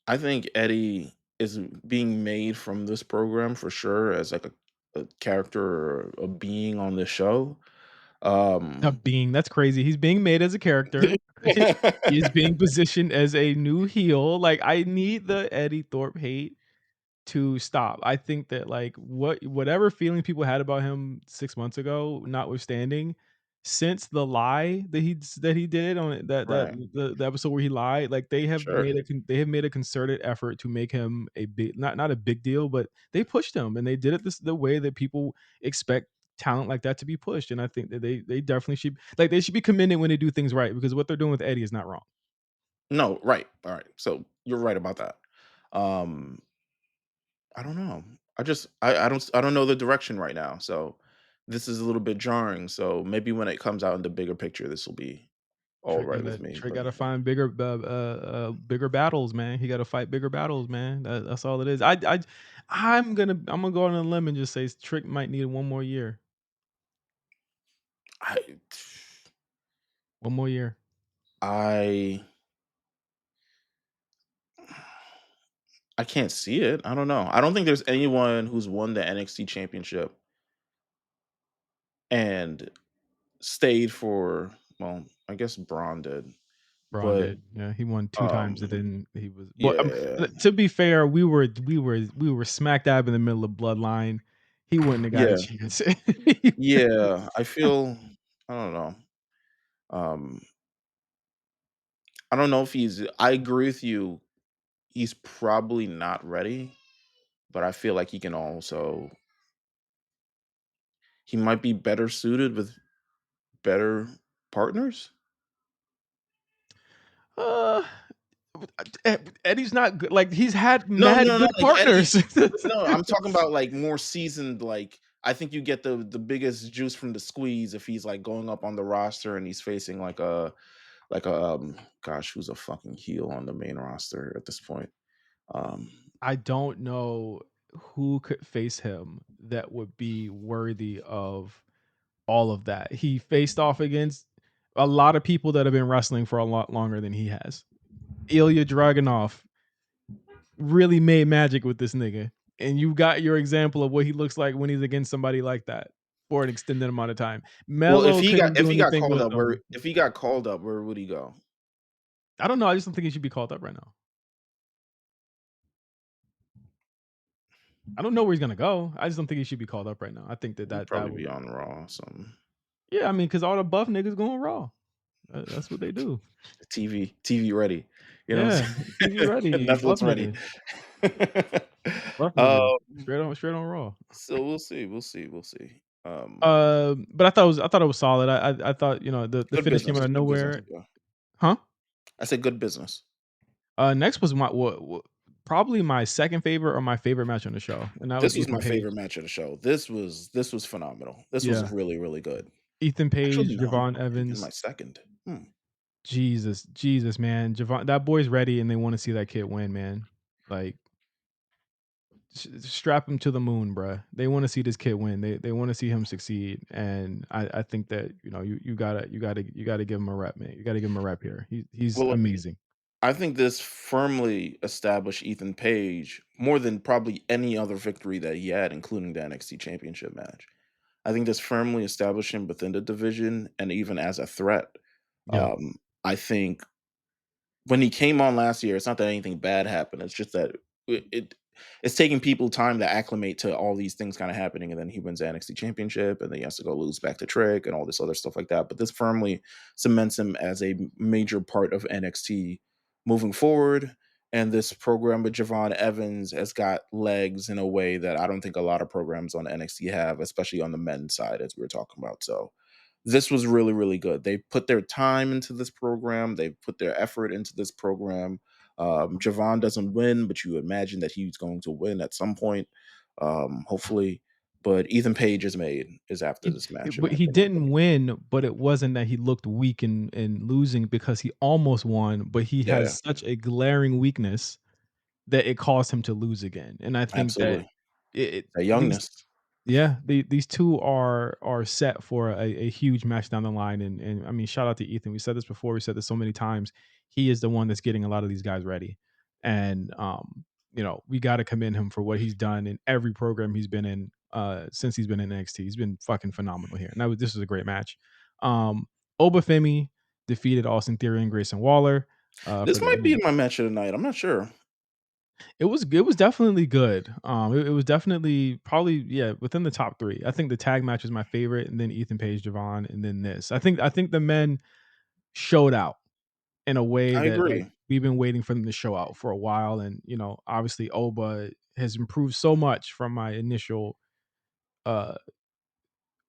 I think Eddie is being made from this program for sure as like a character or a being on the show. Um, Being that's crazy. He's being made as a character. He's being positioned as a new heel. Like I need the Eddie Thorpe hate to stop. I think that like whatever feeling people had about him 6 months ago, notwithstanding, since the lie that he did on right, the episode where he lied, like sure. they have made a concerted effort to make him a big not a big deal, but they pushed him and they did it the way that people expect talent like that to be pushed. And I think that they definitely should like they should be commended when they do things right because what they're doing with Eddie is not wrong. No, right, all right. So you're right about that. Um, I don't know. I don't know the direction right now. So this is a little bit jarring. So maybe when it comes out in the bigger picture, this will be all right with me. Trick But gotta find bigger battles, man. He gotta fight bigger battles, man. That's all it is. I'm gonna go on a limb and just say Trick might need 1 more year. I 1 more year. I I can't see it. I don't know. I don't think there's anyone who's won the NXT championship and stayed for, well, I guess Braun did, Braun but, did. Yeah, he won 2 times and um, then he was but, yeah, to be fair, we were smack dab in the middle of Bloodline. He wouldn't have got a yeah, chance. yeah, I don't know. Um, I don't know if I agree with you, he's probably not ready, but I feel like he might be better suited with better partners? Uh, Eddie's not good. Like he's had No, mad no, no, good like Eddie partners. no, I'm talking about, like, more seasoned, like, I think you get the biggest juice from the squeeze if he's, like, going up on the roster and he's facing, gosh, who's a fucking heel on the main roster at this point? Um, I don't know who could face him that would be worthy of all of that. He faced off against a lot of people that have been wrestling for a lot longer than he has. Ilya Dragunov really made magic with this nigga. And you got your example of what he looks like when he's against somebody like that for an extended amount of time. well, Mello couldn't if do he got anything called with up, him. where would he go? I don't know. I just don't think he should be called up right now. I don't know where he's gonna go. I just don't think he should be called up right now. I think that He'd that probably would be on Raw, some yeah, I mean, because all the buff niggas going Raw. That's what they do. TV ready. You know what Yeah, I'm TV saying? ready, buff Netflix ready. niggas, buff niggas, Um, straight on Raw. so we'll see. But I thought it was solid. I thought, you know, the Good finish came business, out of good business, nowhere. yeah. Huh? I said good business. Next was my probably my second favorite or my favorite match on the show, and that was This was Ethan my Page. favorite match of the show. This was phenomenal. This was Yeah, really, really good. Ethan Actually, Page, no, Javon might be my Evans. second. Jesus, man, Javon, that boy's ready, and they want to see that kid win, man. Like, strap him to the moon, bruh. They want to see this kid win. They want to see him succeed, and I think that, you know, you gotta give him a rep, man. You gotta give him a rep here. He's Well, amazing. I think this firmly established Ethan Page more than probably any other victory that he had, including the NXT Championship match. I think this firmly established him within the division and even as a threat. Yep. I think when he came on last year, it's not that anything bad happened. It's just that it it's taking people time to acclimate to all these things kind of happening, and then he wins the NXT Championship, and then he has to go lose back to Trick and all this other stuff like that. But this firmly cements him as a major part of NXT moving forward. And this program with Javon Evans has got legs in a way that I don't think a lot of programs on NXT have, especially on the men's side, as we were talking about. So this was really, really good. They put their time into this program. They put their effort into this program. Javon doesn't win, but you imagine that he's going to win at some point, hopefully. But Ethan Page is after this match, in But my he opinion. didn't win, but it wasn't that he looked weak in losing because he almost won, but he Yeah, has such a glaring weakness that it caused him to lose again. And I think that absolutely. That these youngness. yeah, these two are set for a huge match down the line. And I mean, shout out to Ethan. We said this before. We said this so many times. He is the one that's getting a lot of these guys ready, and you know, we got to commend him for what he's done in every program he's been in since he's been in NXT. He's been fucking phenomenal here. And this was a great match. Um, Obafemi defeated Austin Theory and Grayson Waller. For This the might be my match of the night. I'm not sure. it was definitely good. It was definitely probably, yeah, within the top 3. I think the tag match is my favorite, and then Ethan Page, Javon, and then this. I think the men showed out in a way I that, like, agree. we've been waiting for them to show out for a while. And, you know, obviously Oba has improved so much from my initial, uh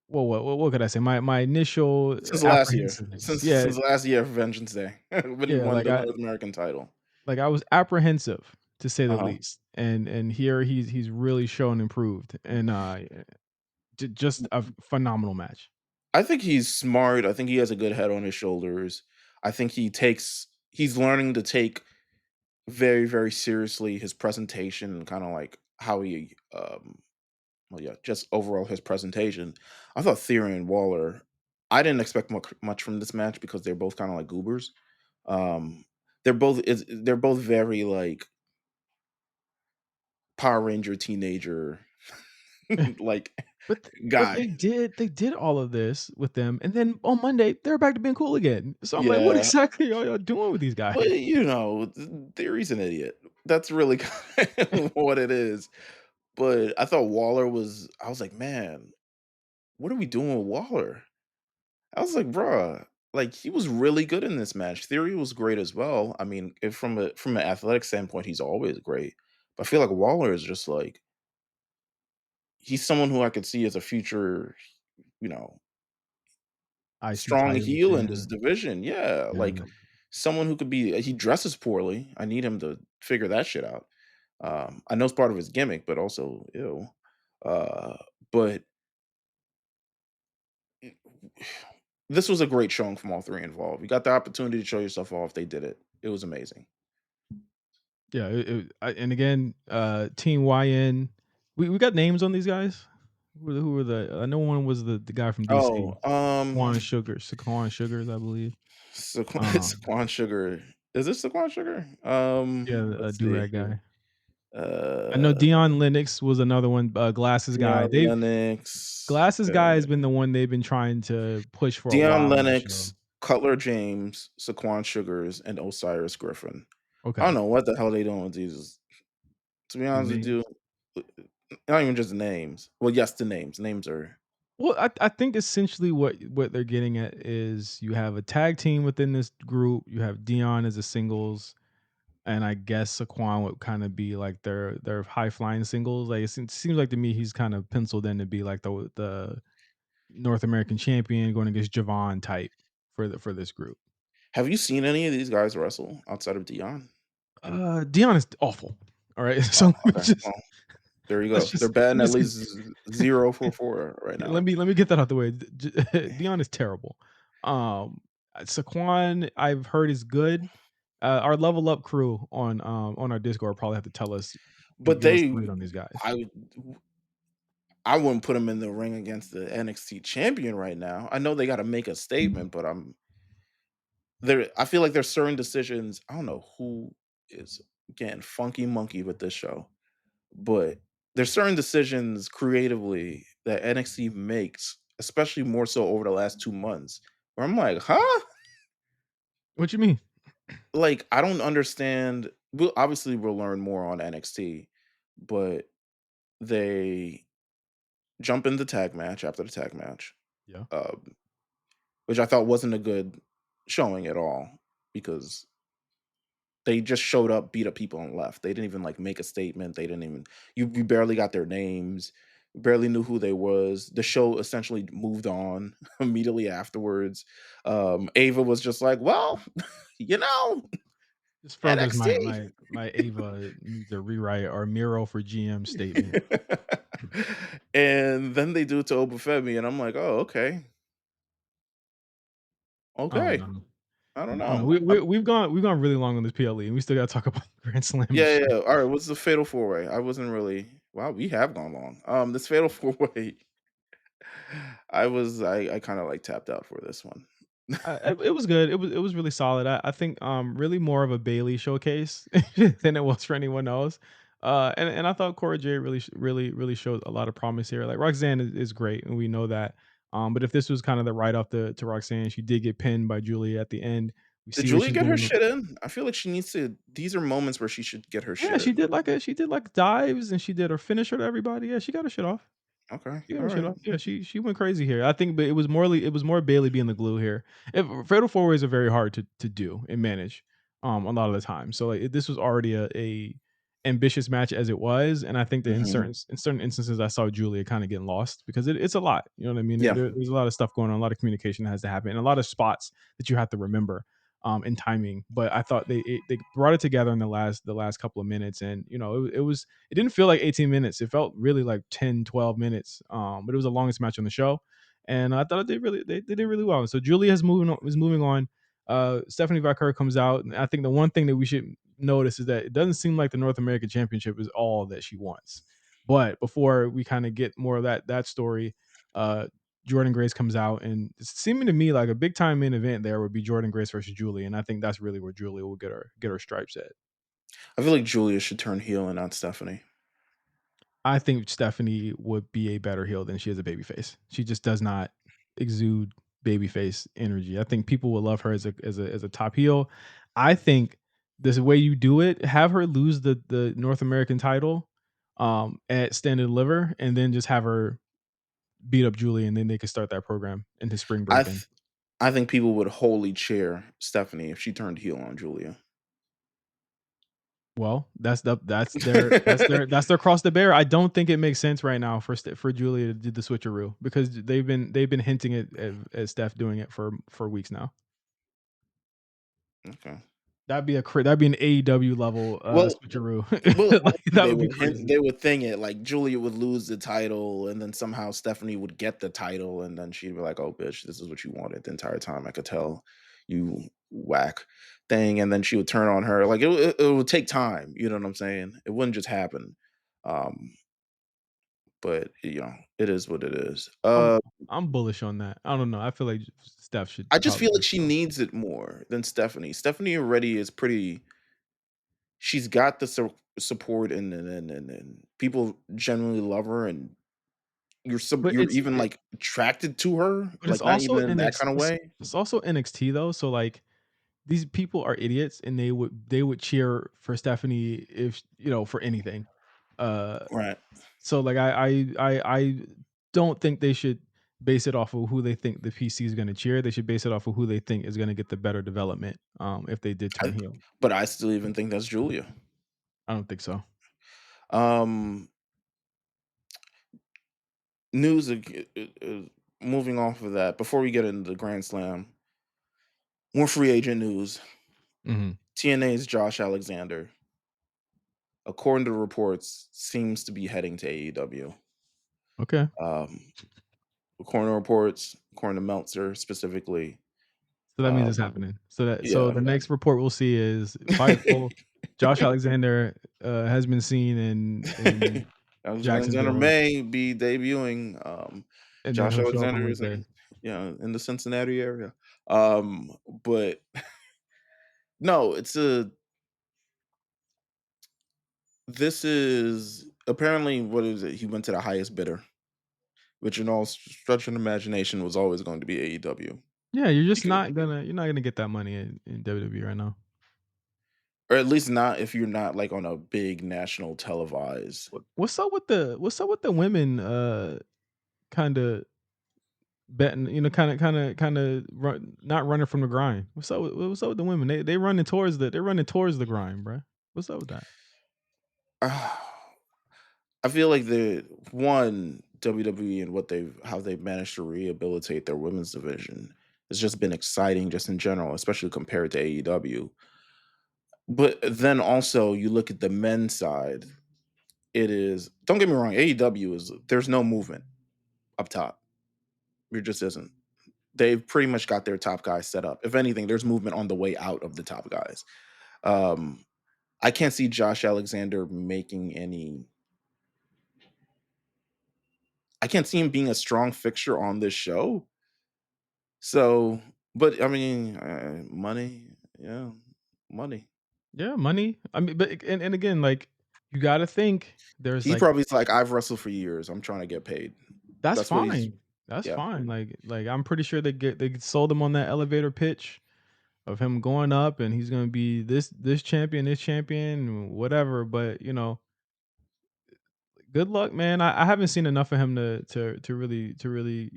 well, what could I say? My initial Since last year, apprehensiveness. since Yeah, since last year of Vengeance Day, when he yeah, won the North American title. I was apprehensive, to say Uh the huh. least. And here he's really shown improved. And just a phenomenal match. I think he's smart. I think he has a good head on his shoulders. I think he's learning to take very, very seriously his presentation and kind of like how he well yeah, just overall his presentation. I thought Theory and Waller, I didn't expect much from this match because they're both kind of like goobers. Um they're both very like Power Ranger teenager like But guy. they did all of this with them, and then on Monday they're back to being cool again. So I'm like, what Yeah. exactly are y'all doing with these But, guys? Theory's an idiot. That's really kind of what it is. But I thought I was like, "Man, what are we doing with Waller?" I was like, "Bruh," like, he was really good in this match. Theory was great as well. I mean, if from an athletic standpoint, he's always great. But I feel like Waller is just like he's someone who I could see as a future, you know, IC strong title, heel in yeah, this division. Yeah, like yeah, someone who could be he dresses poorly. I need him to figure that shit out. I know it's part of his gimmick, but also ew. Uh, but this was a great showing from all three involved. You got the opportunity to show yourself off. They did it. It was amazing. yeah. And again, Team YN. We got names on these guys. Who were the? I know one was the guy from Oh, DC, Saquon Sugars, I believe. Um, Saquon Sugar. Is this Saquon Sugar? yeah, a Let's do see rag here. guy. I know Uh, Dion Lennox was another one. Glasses guy. Deion Lennox. Glasses guy has been the one they've been trying to push for a Deion while on the show. Lennox, Cutler James, Saquon Sugars, and Osiris Griffin. I Okay, don't know what the hell they doing with these. To be these honest with you, names. Not even just names. Well, yes, the names. Names are Well, I think essentially what they're getting at is you have a tag team within this group. You have Dion as a singles, and I guess Saquon would kind of be like their high flying singles. Like seems like to me he's kind of penciled in to be like the North American champion going against Javon type for this group. have you seen any of these guys wrestle outside of Dion? Dion is awful. All right, Oh, so okay. Well, there you let's go. They're just batting I'm at just gonna, least 0 for 4 right now. let me get that out the way. Dion is terrible. Um, Saquon I've heard is good. Our level up crew on our Discord probably have to tell us But give us the read on these guys. I I wouldn't put him in the ring against the NXT champion right now. I know they got to make a statement, but there. I feel like there's certain decisions. I don't know who is getting funky monkey with this show, but there's certain decisions creatively that NXT makes, especially more so over the last 2 months, where I'm like, huh? What you mean? Like, I don't understand. We'll learn more on NXT, but they jump in the tag match after the tag match, Yeah. um, which I thought wasn't a good showing at all because they just showed up, beat up people, and left. They didn't even like make a statement. They didn't even you barely got their names, barely knew who they was. The show essentially moved on immediately afterwards. Ava was just like, well, you know, This furthers NXT. my Ava needs a rewrite or Miro for GM statement. And then they do it to Obafemi, and I'm like, oh, okay, I don't okay. know. I don't I don't know. know. We've gone really long on this PLE, and we still got to talk about Grand Slam and Yeah, yeah, shit. yeah. All right, what's the fatal four way? I wasn't really. Wow, we have gone long. This fatal four way. I kind of like tapped out for this one. It was good. It was really solid. I think really more of a Bailey showcase than it was for anyone else. And I thought Cora Jade really showed a lot of promise here. Like Roxanne is great, and we know that. But if this was kind of the write off to Roxanne, she did get pinned by Julia at the end. We Did see what Julia she's get her doing. shit in? I feel like she needs to. These are moments where she should get her Yeah, shit in. she did like dives and she did her finisher to everybody. Yeah, she got her shit off. Okay, She got all her shit right. off. Yeah, she went crazy here. I think, but it was more Bailey being the glue here. Fatal four ways are very hard to do and manage, a lot of the time. So like this was already a ambitious match as it was, and I think that Hmm. in certain instances, I saw Julia kind of getting lost because it's a lot. You know what I mean? Yeah, There's a lot of stuff going on, a lot of communication that has to happen, and a lot of spots that you have to remember. In timing, but I thought they brought it together in the last couple of minutes, and it didn't feel like 18 minutes. It felt really like 10, 12 minutes. But it was the longest match on the show. And I thought they did really well. So Julia is moving on. Stephanie Vaquer comes out. And I think the one thing that we should notice is that it doesn't seem like the North American Championship is all that she wants. But before we kind of get more of that story, uh Jordan Grace comes out, and it's seeming to me like a big time main event there would be Jordan Grace versus Julia, and I think that's really where Julia will get her stripes at. I feel like Julia should turn heel and not Stephanie. I think Stephanie would be a better heel than she is a babyface. She just does not exude babyface energy. I think people will love her as a top heel. I think this way you do it, have her lose the North American title at Stand and Deliver, and then just have her beat up Julie, and then they could start that program into spring I break then. th- I think people would wholly cheer Stephanie if she turned heel on Julia. Well, that's their cross to bear. I don't think it makes sense right now for Julia to do the switcheroo because they've been hinting at Steph doing it for weeks now. Okay. That'd be an AEW level Well, switcheroo. well, Like honestly, that would be crazy. they would thing it like Julia would lose the title, and then somehow Stephanie would get the title, and then she'd be like, "Oh, bitch, this is what you wanted the entire time. I could tell, you whack thing." And then she would turn on her. Like it would take time. You know what I'm saying? It wouldn't just happen. Um, but it is what it is. I'm I'm bullish on that. I don't know. I feel like Steph should I just probably feel do like it she though. needs it more than Stephanie. Stephanie already is pretty. She's got the support, and people genuinely love her, and But you're even, like, attracted to her, it's like, not also even in that kinda way. It's also NXT though. So like these people are idiots and they would cheer for Stephanie if for anything. Uh Right. So like I don't think they should base it off of who they think the PC is going to cheer. They should base it off of who they think is going to get the better development. If they did turn I, heel, but I still even think that's Julia. I don't think so. Um, news. Moving off of that, before we get into the Grand Slam, more free agent news. Hmm. TNA's Josh Alexander, according to reports, seems to be heading to AEW. Okay. Um, according to reports, according to Meltzer specifically, So that means it's um, happening. So yeah. the next report we'll see is Fightful. Josh Alexander has been seen in Alexander Jacksonville, may be debuting. and then Josh he'll show up on Alexander is Wednesday. in, in the Cincinnati area. But no, it's a. This is apparently what is it? He went to the highest bidder, which in all stretch of imagination was always going to be AEW, Yeah, because, you're not gonna get that money in WWE right now. or at least not if you're not like on a big national televised. What's up with the women kind of betting, kind of run, not running from the grind. What's up with the women? They're running towards the grind, bro. What's up with that? I feel like the one WWE and how they've managed to rehabilitate their women's division has just been exciting, just in general, especially compared to AEW. But then also you look at the men's side, it is, don't get me wrong, AEW is, there's no movement up top. There just isn't. They've pretty much got their top guys set up. If anything, there's movement on the way out of the top guys. Um, I can't see Josh Alexander making any. I can't see him being a strong fixture on this show. So, but I mean, money, yeah, money. Yeah, money. I mean, but and again, like you got to think there's He like probably's like, I've wrestled for years. I'm trying to get paid. that's That's what he's. fine. That's Yeah, fine. Like I'm pretty sure they sold him on that elevator pitch of him going up and he's gonna be this champion, whatever. But good luck, man. I haven't seen enough of him to really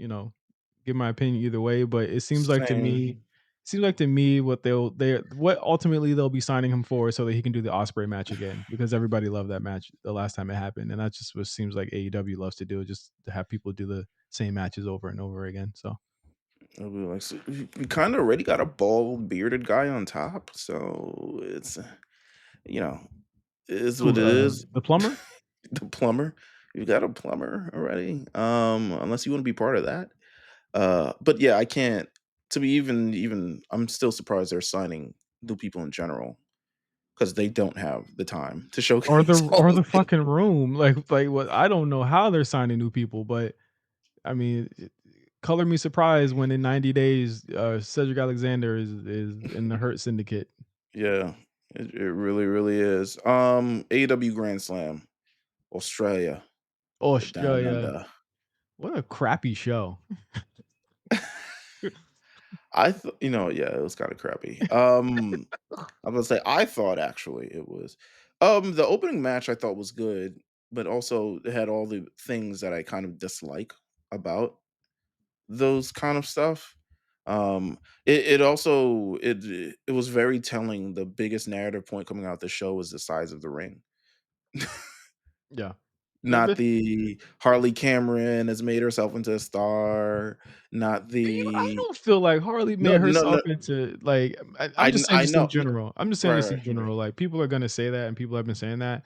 give my opinion either way. But same. it seems like to me what ultimately they'll be signing him for so that he can do the Osprey match again because everybody loved that match the last time it happened, and that's just what seems like AEW loves to do, just to have people do the same matches over and over again. So I'll be like, so we kind of already got a bald bearded guy on top, so it's you know, it is what who it is. the plumber? The plumber, you got a plumber already. Unless you want to be part of that. But yeah, I can't. To be even, I'm still surprised they're signing new people in general because they don't have the time to showcase all Or of the it. fucking room. Like what, I don't know how they're signing new people, but I mean, color me surprised when in 90 days, Cedric Alexander is in the Hurt Syndicate. Yeah, it really, really is. AEW Grand Slam, Australia, down Australia. under. What a crappy show. Yeah, it was kind of crappy. I'm gonna say I thought actually it was. The opening match I thought was good, but also it had all the things that I kind of dislike about those kind of stuff. It also it was very telling. The biggest narrative point coming out the show was the size of the ring. Yeah. Not the Harley Cameron has made herself into a star. Not I the don't feel like Harley no made no no. herself into like I'm just saying I just in know. general. I'm just saying Right, this right. in general. Like people are gonna say that and people have been saying that.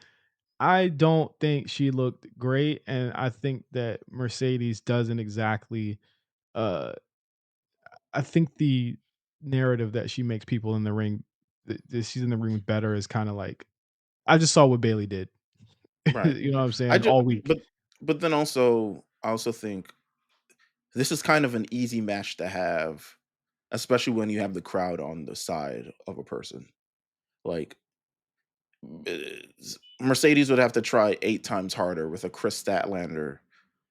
I don't think she looked great, and I think that Mercedes doesn't exactly uh I think the narrative that she makes people in the ring that she's in the ring better is kind of like I just saw what Bailey did. Right. You know what I'm I saying? just All week. but then also I also think this is kind of an easy match to have, especially when you have the crowd on the side of a person. Like Mercedes would have to try 8 times harder with a Chris Statlander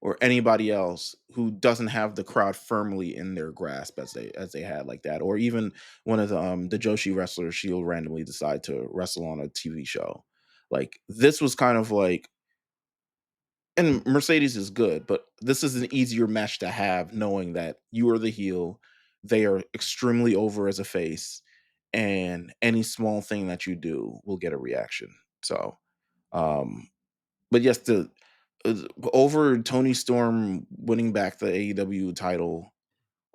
or anybody else who doesn't have the crowd firmly in their grasp as they had like that, or even one of the Joshi wrestlers she'll randomly decide to wrestle on a TV show. Like this was kind of like and Mercedes is good, but this is an easier match to have knowing that you are the heel, they are extremely over as a face, and any small thing that you do will get a reaction. So, um, but yes, the over Tony Storm winning back the AEW title,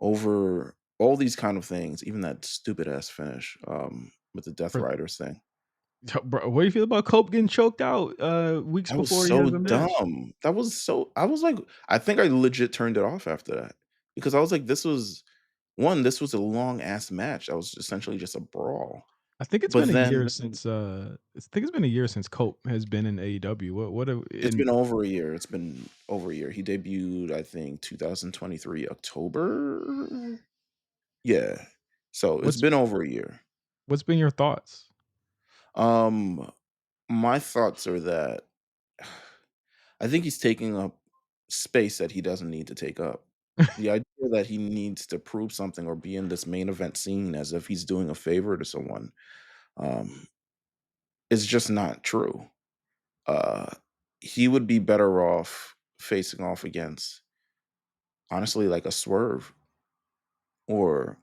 over all these kind of things, even that stupid ass finish with the Death For Riders thing. bro, what do you feel about Cope getting choked out weeks That was before he so has a match? dumb. That was so I was like I think I legit turned it off after that because I was like, this was a long ass match. That was essentially just a brawl. I think it's But been a year then since I think it's been a year since Cope has been in AEW. What it's in been over a year. It's been over a year. He debuted, I think, 2023 October. Yeah. So it's what's been over a year. what's been your thoughts? Um, my thoughts are that I think he's taking up space that he doesn't need to take up. The idea that he needs to prove something or be in this main event scene as if he's doing a favor to someone, um, is just not true. Uh, he would be better off facing off against, honestly, like a Swerve or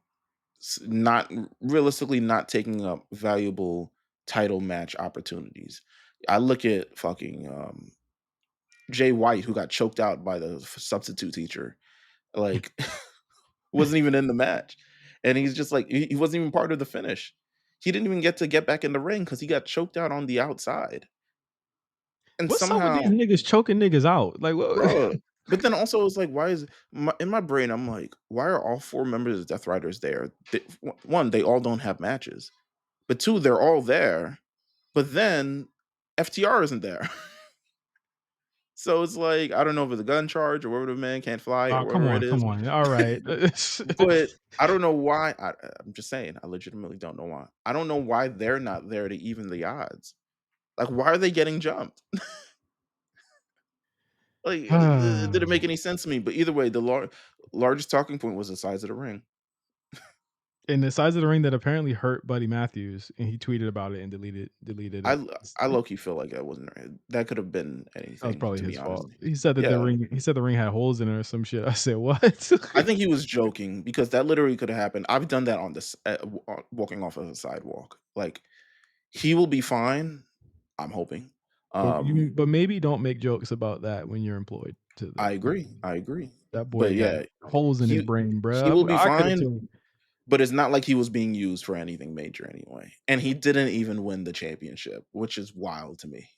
not realistically not taking up valuable title match opportunities. I look at fucking Jay White, who got choked out by the substitute teacher, like wasn't even in the match. And he's just like he wasn't even part of the finish. He didn't even get to get back in the ring because he got choked out on the outside. And What's up with these somehow, niggas choking niggas out? Like what? bro. But then also it's like, why is in my brain? I'm like, why are all four members of Death Riders there? One, they all don't have matches. But two, they're all there. But then FTR isn't there. So it's like, I don't know if it's a gun charge or whatever the man can't fly or Oh, come whatever it on, come is. on. All right. But I don't know why. I'm just saying, I legitimately don't know why. I don't know why they're not there to even the odds. Like, why are they getting jumped? Like, it didn't make any sense to me. But either way, the largest talking point was the size of the ring. And the size of the ring that apparently hurt Buddy Matthews, and he tweeted about it and deleted I it. l- I low key feel like that wasn't right. That could have been That was anything, probably to be his honest. fault. Yeah, He said the ring had holes in it or some shit. I said, "What?" I think he was joking because that literally could have happened. I've done that on this walking off of a sidewalk. Like, he will be fine. I'm hoping. Um, But maybe don't make jokes about that when you're employed to the I agree. I agree. that But boy got yeah, holes in his he brain, he bro. will be I could have fine, too. but it's not like he was being used for anything major anyway. And he didn't even win the championship, which is wild to me.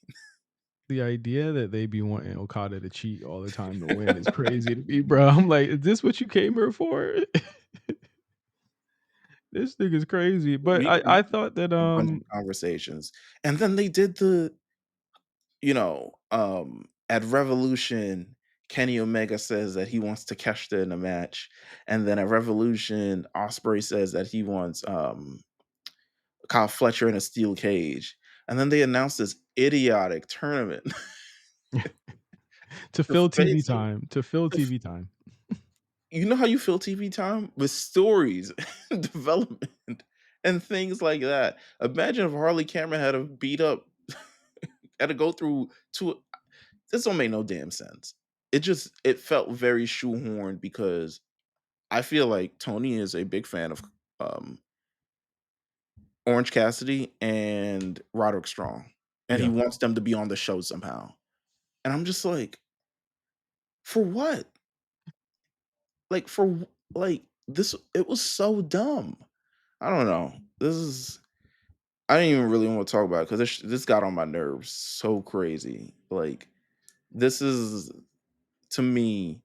The idea that they be wanting Okada to cheat all the time to win is crazy to me, bro. I'm like, "Is this what you came here for?" This nigga's crazy. But We I thought that, had a bunch of conversations, and then they did at Revolution, Kenny Omega says that he wants Takeshita in a match, and then at Revolution, Osprey says that he wants Kyle Fletcher in a steel cage, and then they announced this idiotic tournament to to fill TV face time, to fill to f- TV time. you know how you fill TV time with stories, development, and things like that. Imagine if Harley Cameron had to beat up, had to go through two. This don't make no damn sense. It felt very shoehorned because I feel like Tony is a big fan of um, Orange Cassidy and Roderick Strong, and he Yeah. wants them to be on the show somehow. And I'm just like, for what? Like like this? It was so dumb. I don't know. This is. I didn't even really want to talk about it because this got on my nerves so crazy. Like, this is, to me,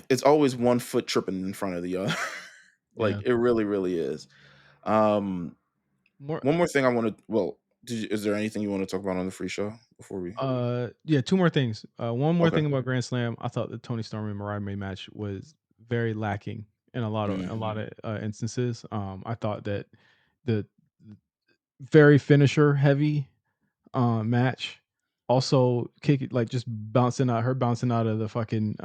it's always one foot tripping in front of the other. Like, Yeah. it really, really is. Um, More one more thing I want to. Well, is there anything you want to talk about on the free show before we? yeah, 2 more things. One more Okay. thing about Grand Slam, I thought the Tony Storm and Mariah May match was very lacking in a lot Mhm. of, instances. I thought that the very finisher heavy, match, also kick it like, just bouncing out of the fucking,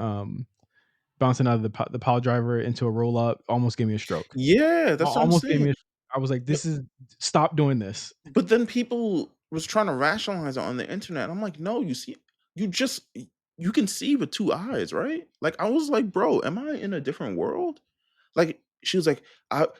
bouncing out of the pile driver into a roll up, almost gave me a stroke. Yeah, that's what I'm Almost gave saying. me a I was like, But "This is stop doing this." but then people was trying to rationalize it on the internet. I'm like, no, you just you can see with 2 eyes, right? Like, I was like, "Bro, am I in a different world?" Like, she was like,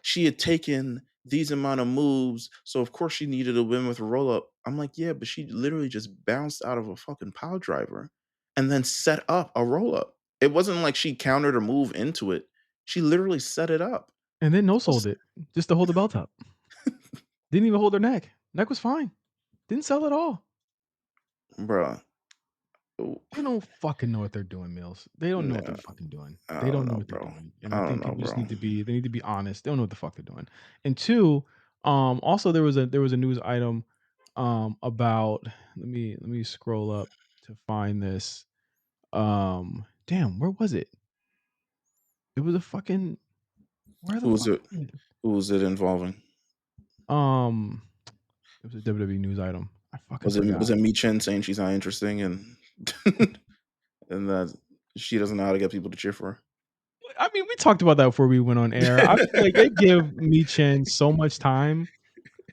she had taken these amount of moves, so of course she needed a win with a roll-up. I'm like, "Yeah, but she literally just bounced out of a fucking pile driver and then set up a roll-up." It wasn't like she countered a move into it. She literally set it up. And then no I was sold it just to hold the belt up. Didn't even hold her neck. Neck was fine. Didn't sell at all. bruh, They don't fucking know what they're doing, Mills. They don't know what they're nah, fucking doing. I They don't don't know know, what they're bro. doing, and I I don't think know, people just bro. need to be honest. They don't know what the fuck they're doing. And 2, also there was a news item, about let me scroll up to find this. Damn, where was it? It was a fucking where the Who was fuck it was it? who was it involving? Um, it was a WWE news item. I fucking Was forgot. it Mi Chen saying she's not interesting and and that she doesn't know how to get people to cheer for I mean, we talked about that before we went on air. I feel like they her? give Mi Chen so much time.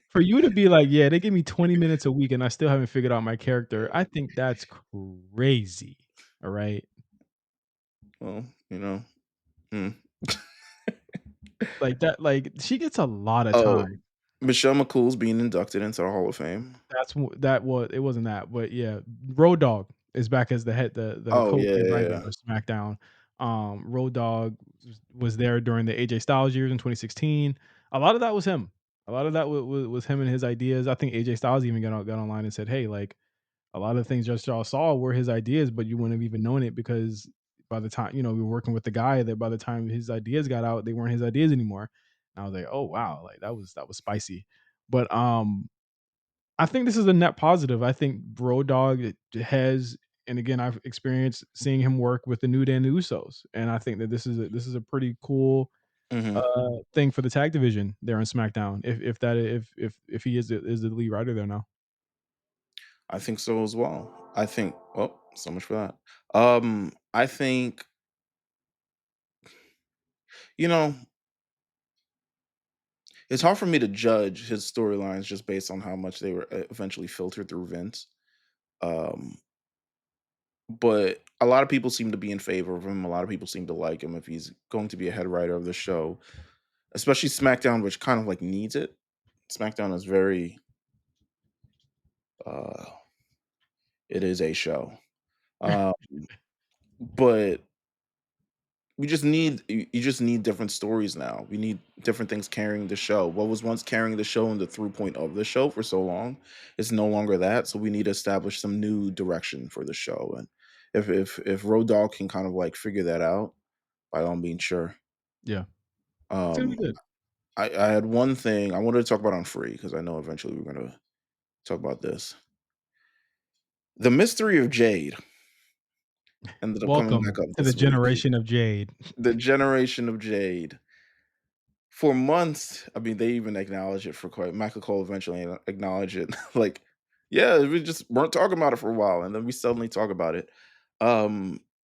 For you to be like, "Yeah, they give me 20 minutes a week and I still haven't figured out my character," I think that's crazy. All right? Well, you know, hmm. Like that like she gets a lot of Oh, time. Michelle McCool's being inducted into the Hall of Fame. That was it wasn't that, but yeah, Road Dogg is back as the Oh, yeah, co-head yeah, writer yeah. of SmackDown. Road Dogg was there during the AJ Styles years in 2016. A lot of that was him. A lot of that was him and his ideas. I think AJ Styles even got online and said, "Hey, like a lot of the things just y'all saw were his ideas, but you wouldn't have even known it because by the time, we were working with the guy that by the time his ideas got out, they weren't his ideas anymore." And I was like, "Oh wow, like that was spicy." But I think this is a net positive. I think Bro Dog has, and again, I've experienced seeing him work with the New Day and the Usos, and I think that this is a pretty cool Mhm. thing for the tag division there on SmackDown. If he is the lead writer there now. I think so as well. I think oh, so much for that. I think, you know, it's hard for me to judge his storylines just based on how much they were eventually filtered through Vince. Um, but a lot of people seem to be in favor of him. A lot of people seem to like him if he's going to be a head writer of the show, especially SmackDown, which kind of like needs it. SmackDown is very, uh, it is a show. Um, but you just need different stories now. We need different things carrying the show. What was once carrying the show and the through point of the show for so long is no longer that. So we need to establish some new direction for the show. And if Road Dogg can kind of like figure that out, by all means, sure. Yeah, it's gonna Um, be good. I had one thing I wanted to talk about on free because I know eventually we're gonna talk about this. The mystery of Jade ended up coming Welcome back up to the this week. generation of Jade. The generation of Jade. For months, I mean, they even acknowledged it for quite Michael Cole eventually acknowledged it. Like, yeah, we just weren't talking about it for a while, and then we suddenly talk about it.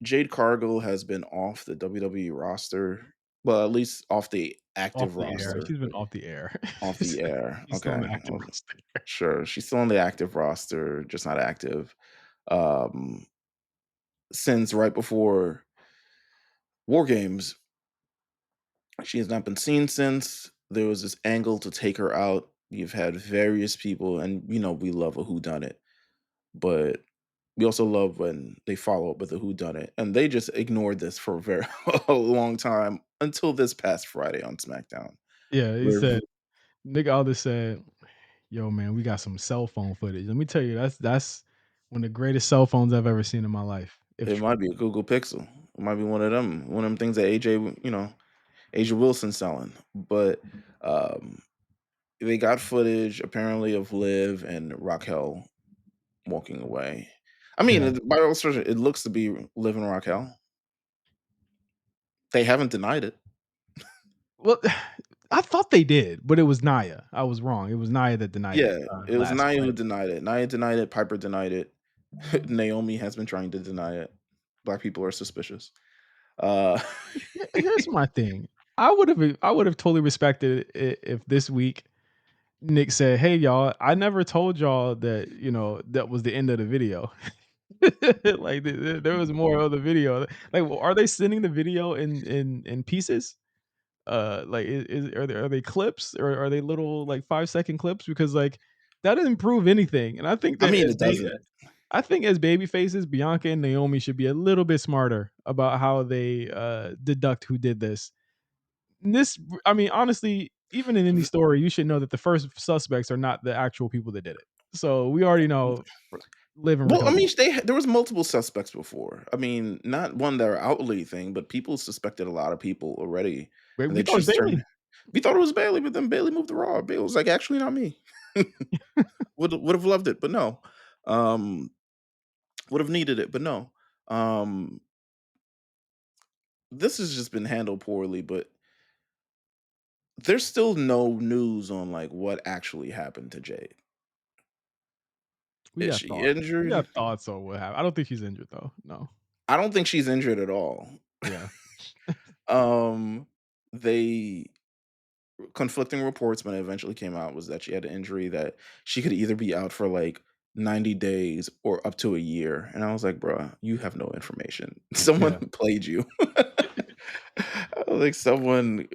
Jade Cargill has been off the WWE roster. Well, at least off the Off active the air. roster. She's been off the air. Off the air. She's still on Okay. the active Well, roster. sure. She's still on the active roster, just not active. Um, since right before War Games, she has not been seen since. There was this angle to take her out. You've had various people, and we love a whodunit, but we also love when they follow up with a whodunit. And they just ignored this for a very a long time until this past Friday on SmackDown. Yeah, he Where said Nick Aldis said, "Yo, man, we got some cell phone footage." Let me tell you, that's one of the greatest cell phones I've ever seen in my life, if it true. might be a Google Pixel. It might be one of them things that Asia Wilson selling. But um they got footage apparently of Liv and Raquel walking away. I mean, Yeah. by all stretches, it looks to be Liv and Raquel. They haven't denied it. Well, I thought they did, but it was Nia. I was wrong. It was Nia that denied it, Yeah, it was last Nia who Friday. denied it. Nia denied it. Piper denied it. Naomi has been trying to deny it. Black people are suspicious. Uh, Here's my thing. I would have totally respected it if this week Nick said, "Hey y'all, I never told y'all that, that was the end of the video." Like there was more of the video. Like, are they sending the video in pieces? Like are they clips or are they little like 5-second clips? Because like that doesn't prove anything. And I think I that mean, it doesn't. I think as baby faces, Bianca and Naomi should be a little bit smarter about how they deduct who did this. This, I mean, honestly, even in any Th- story, you should know that the first suspects are not the actual people that did it. So we already know, live and Well, I recover. mean, there was multiple suspects before. I mean, not one that are outly thing, but people suspected a lot of people already, Wait, and we they thought it was just turned. Bailey. We thought it was Bailey, but then Bailey moved the raw. Bailey was like, actually, not me. Would have loved it, but no. Um, would have needed it, but no. Um, this has just been handled poorly, but there's still no news on like what actually happened to Jade. We Is got she thoughts. We injured? got thoughts on what happened. I don't think she's injured though. No. I don't think she's injured at all. Yeah. um, they conflicting reports when it eventually came out was that she had an injury that she could either be out for like 90 days or up to a year. And I was like, bruh, you have no information. Someone Yeah. played you. I was like, someone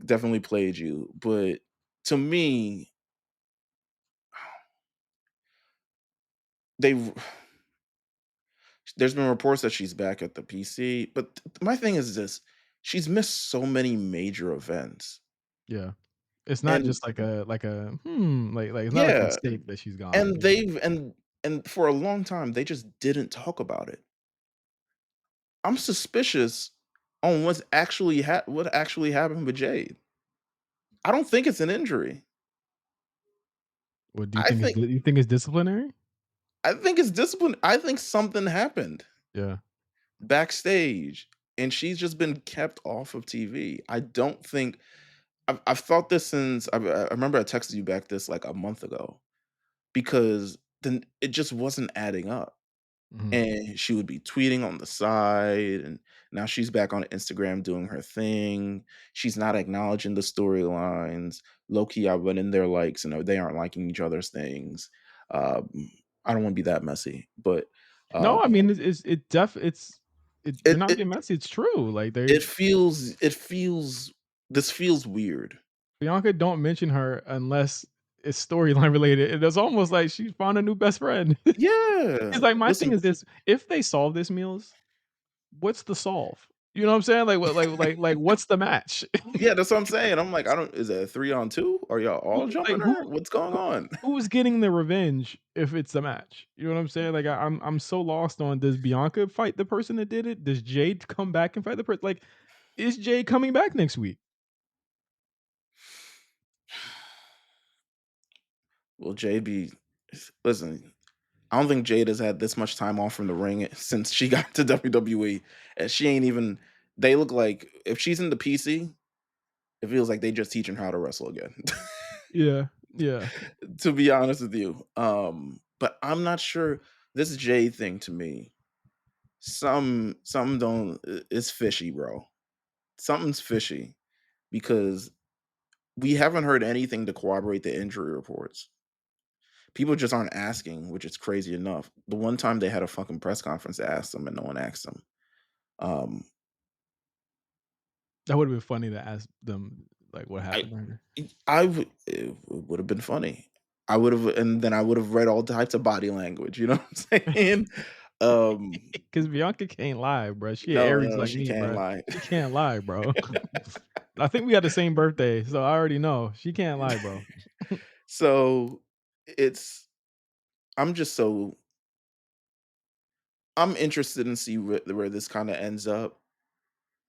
definitely played you. But to me, they there's been reports that she's back at the PC. But my thing is this: she's missed so many major events. Yeah. It's not And just like a like it's not like a yeah, mistake that she's gone. and and for a long time they just didn't talk about it. I'm suspicious on what actually happened with Jade. I don't think it's an injury. What do you I think is think you think it's disciplinary? I think it's discipline. I think something happened Yeah. backstage and she's just been kept off of TV. I don't think I've thought this since I remember I texted you back this like a month ago because then it just wasn't adding up. Mhm. And she would be tweeting on the side, and now she's back on Instagram doing her thing. She's not acknowledging the storylines. Low key, I went in there likes, and they aren't liking each other's things. Um, I don't want to be that messy, but No, I um, mean, you're it not it being messy, it's true, like, they it feels this feels weird. Bianca don't mention her unless it's storyline related, and it's almost like she found a new best friend. It's Yeah, like, my thing listen, is this, if they solve this, Meals, what's the solve? You know what I'm saying? Like, what like, what's the match? yeah, that's what I'm saying. I'm like, I don't. Is it a 3-on-2? Are y'all all Like, jumping her? What's going on? who's getting the revenge if it's the match? You know what I'm saying? Like, I'm so lost on, does Bianca fight the person that did it? Does Jade come back and fight the person? Like, is Jade coming back next week? Well, JB, listen, I don't think Jade has had this much time off from the ring since she got to WWE, and she ain't even. They look like if she's in the PC, it feels like they just teaching her how to wrestle again. Yeah, yeah. To be honest with you, but I'm not sure this Jade thing to me. Some don't. It's fishy, bro. Something's fishy because we haven't heard anything to corroborate the injury reports. People just aren't asking, which is crazy enough. The one time they had a fucking press conference to ask them and no one asked them. Um, That would've been funny to ask them, like, what I happened to her. I would it would have been funny. I would have and then I would have read all types of body language, you know what I'm saying? Um, 'Cause Bianca can't lie, bro. She a no, Aries no, like she me, can't bro. lie. She can't lie, bro. I think we got the same birthday, so I already know. She can't lie, bro. So, it's I'm just so I'm interested in see where this kinda ends up,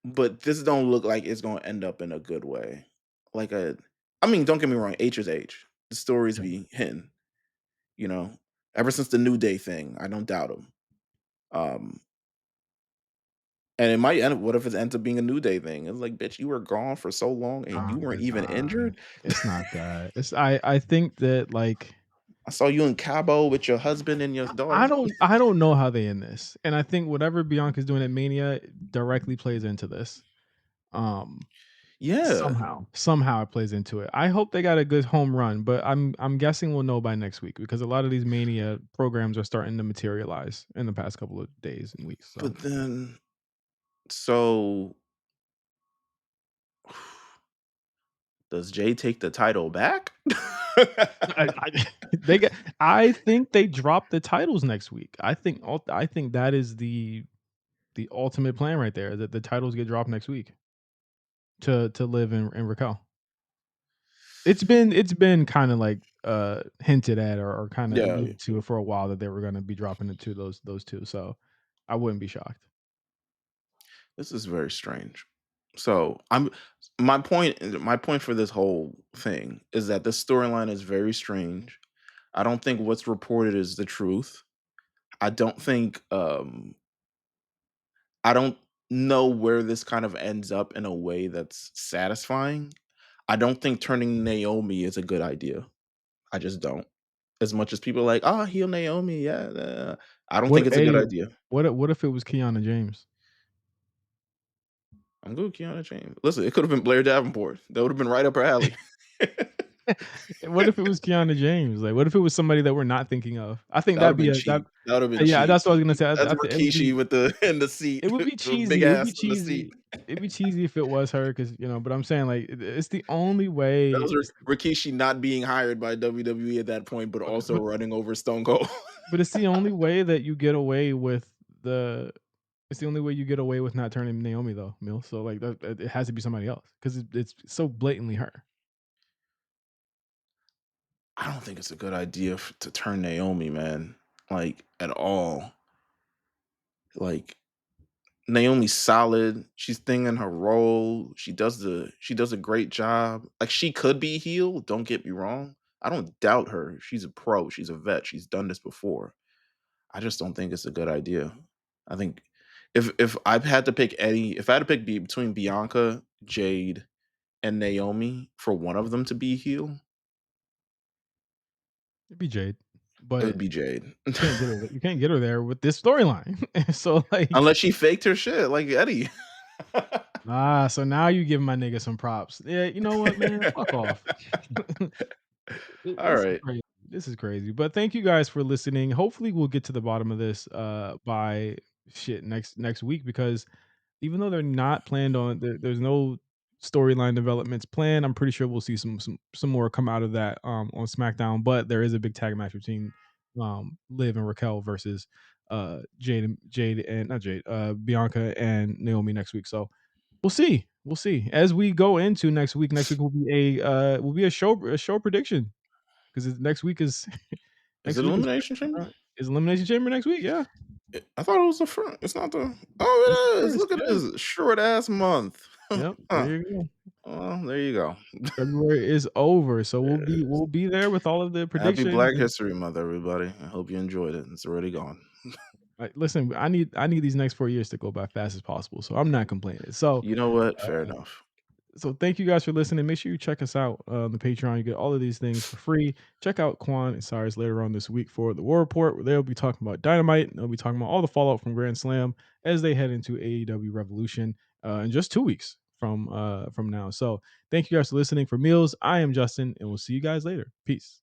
but this don't look like it's gonna end up in a good way. Like a I mean, don't get me wrong, H is H. The stories Yeah. be hitting, you know? Ever since the New Day thing, I don't doubt them. Um, and it might end up what if it ends up being a New Day thing? It's like, "Bitch, you were gone for so long and you weren't even Nah, injured? it's not that. It's I think that, like, I saw you in Cabo with your husband and your I daughter." don't know how they end this, and I think whatever Bianca's doing at Mania directly plays into this. Um, Yeah, Somehow it plays into it. I hope they got a good home run, but I'm guessing we'll know by next week because a lot of these Mania programs are starting to materialize in the past couple of days and weeks. So but then so does Jay take the title back? I they get. I think they drop the titles next week. I think that is the ultimate plan right there. That the titles get dropped next week to Liv and Raquel. It's been kind of like hinted at or kind of Yeah, alluded to for a while that they were going to be dropping it to those two. So I wouldn't be shocked. this is very strange. So I'm my point for this whole thing is that this storyline is very strange. I don't think what's reported is the truth. I don't think I don't know where this kind of ends up in a way that's satisfying. I don't think turning Naomi is a good idea. I just don't. As much as people are like, "Oh, heal Naomi, yeah, I don't What think it's a good a idea. what if it was Kiana James? I'm good with Kiana James. Listen, it could have been Blair Davenport. That would have been right up her alley. What if it was Kiana James? Like, what if it was somebody that we're not thinking of? I think That would that'd have be been a that. cheap. That would have been Yeah, cheap. that's what I was gonna say. That's It would Rikishi be with the in the seat, it would be the big cheesy. It would be ass in the seat. cheesy. It'd be cheesy if it was her because but I'm saying like it's the only way. That was Rikishi not being hired by WWE at that point, but But, also but running over Stone Cold. but it's the only way that you get away with the. It's the only way you get away with not turning Naomi though, Mill. So like it has to be somebody else because it's so blatantly her. I don't think it's a good idea to turn Naomi, man. Like at all. Like Naomi's solid. She's thinking her role. She does a great job. Like she could be healed. Don't get me wrong. I don't doubt her. She's a pro. She's a vet. She's done this before. I just don't think it's a good idea. I think if I've had to pick if I had to pick between Bianca, Jade, and Naomi for one of them to be healed, It'd be Jade, it but would be Jade. you can't get her. You can't get her there with this storyline. So like, Unless she faked her shit like Eddie. so now you give my nigga some props. Yeah, you know what, man? Fuck off. All This is right. crazy. This is crazy. But thank you guys for listening. Hopefully, we'll get to the bottom of this by shit next week because even though they're not planned on, there's no storyline developments planned. I'm pretty sure we'll see some more come out of that on SmackDown. But there is a big tag match between Liv and Raquel versus Jade and not Jade, Bianca and Naomi next week. So we'll see. We'll see as we go into next week. Next week will be a show prediction because next week is Is next it week Elimination Chamber? is Elimination Chamber next week. Yeah, I thought it was the front. It's not the. it's Oh, it is. first. Look at Yeah. this short ass month. Yep. Huh. There you go. Well, there you go. February is over, so There it is. we'll be there with all of the Happy predictions. Black History Month, everybody. I hope you enjoyed it. It's already gone. Like, listen, I need these next 4 years to go by fast as possible, so I'm not complaining. So, You know what? Fair uh, enough. thank you guys for listening. Make sure you check us out on the Patreon. You get all of these things for free. Check out Quan and Cyrus later on this week for the War Report, where they'll be talking about Dynamite. And they'll be talking about all the fallout from Grand Slam as they head into AEW Revolution in just 2 weeks from now. So, thank you guys for listening. For Meelz, I am Justin, and we'll see you guys later. Peace.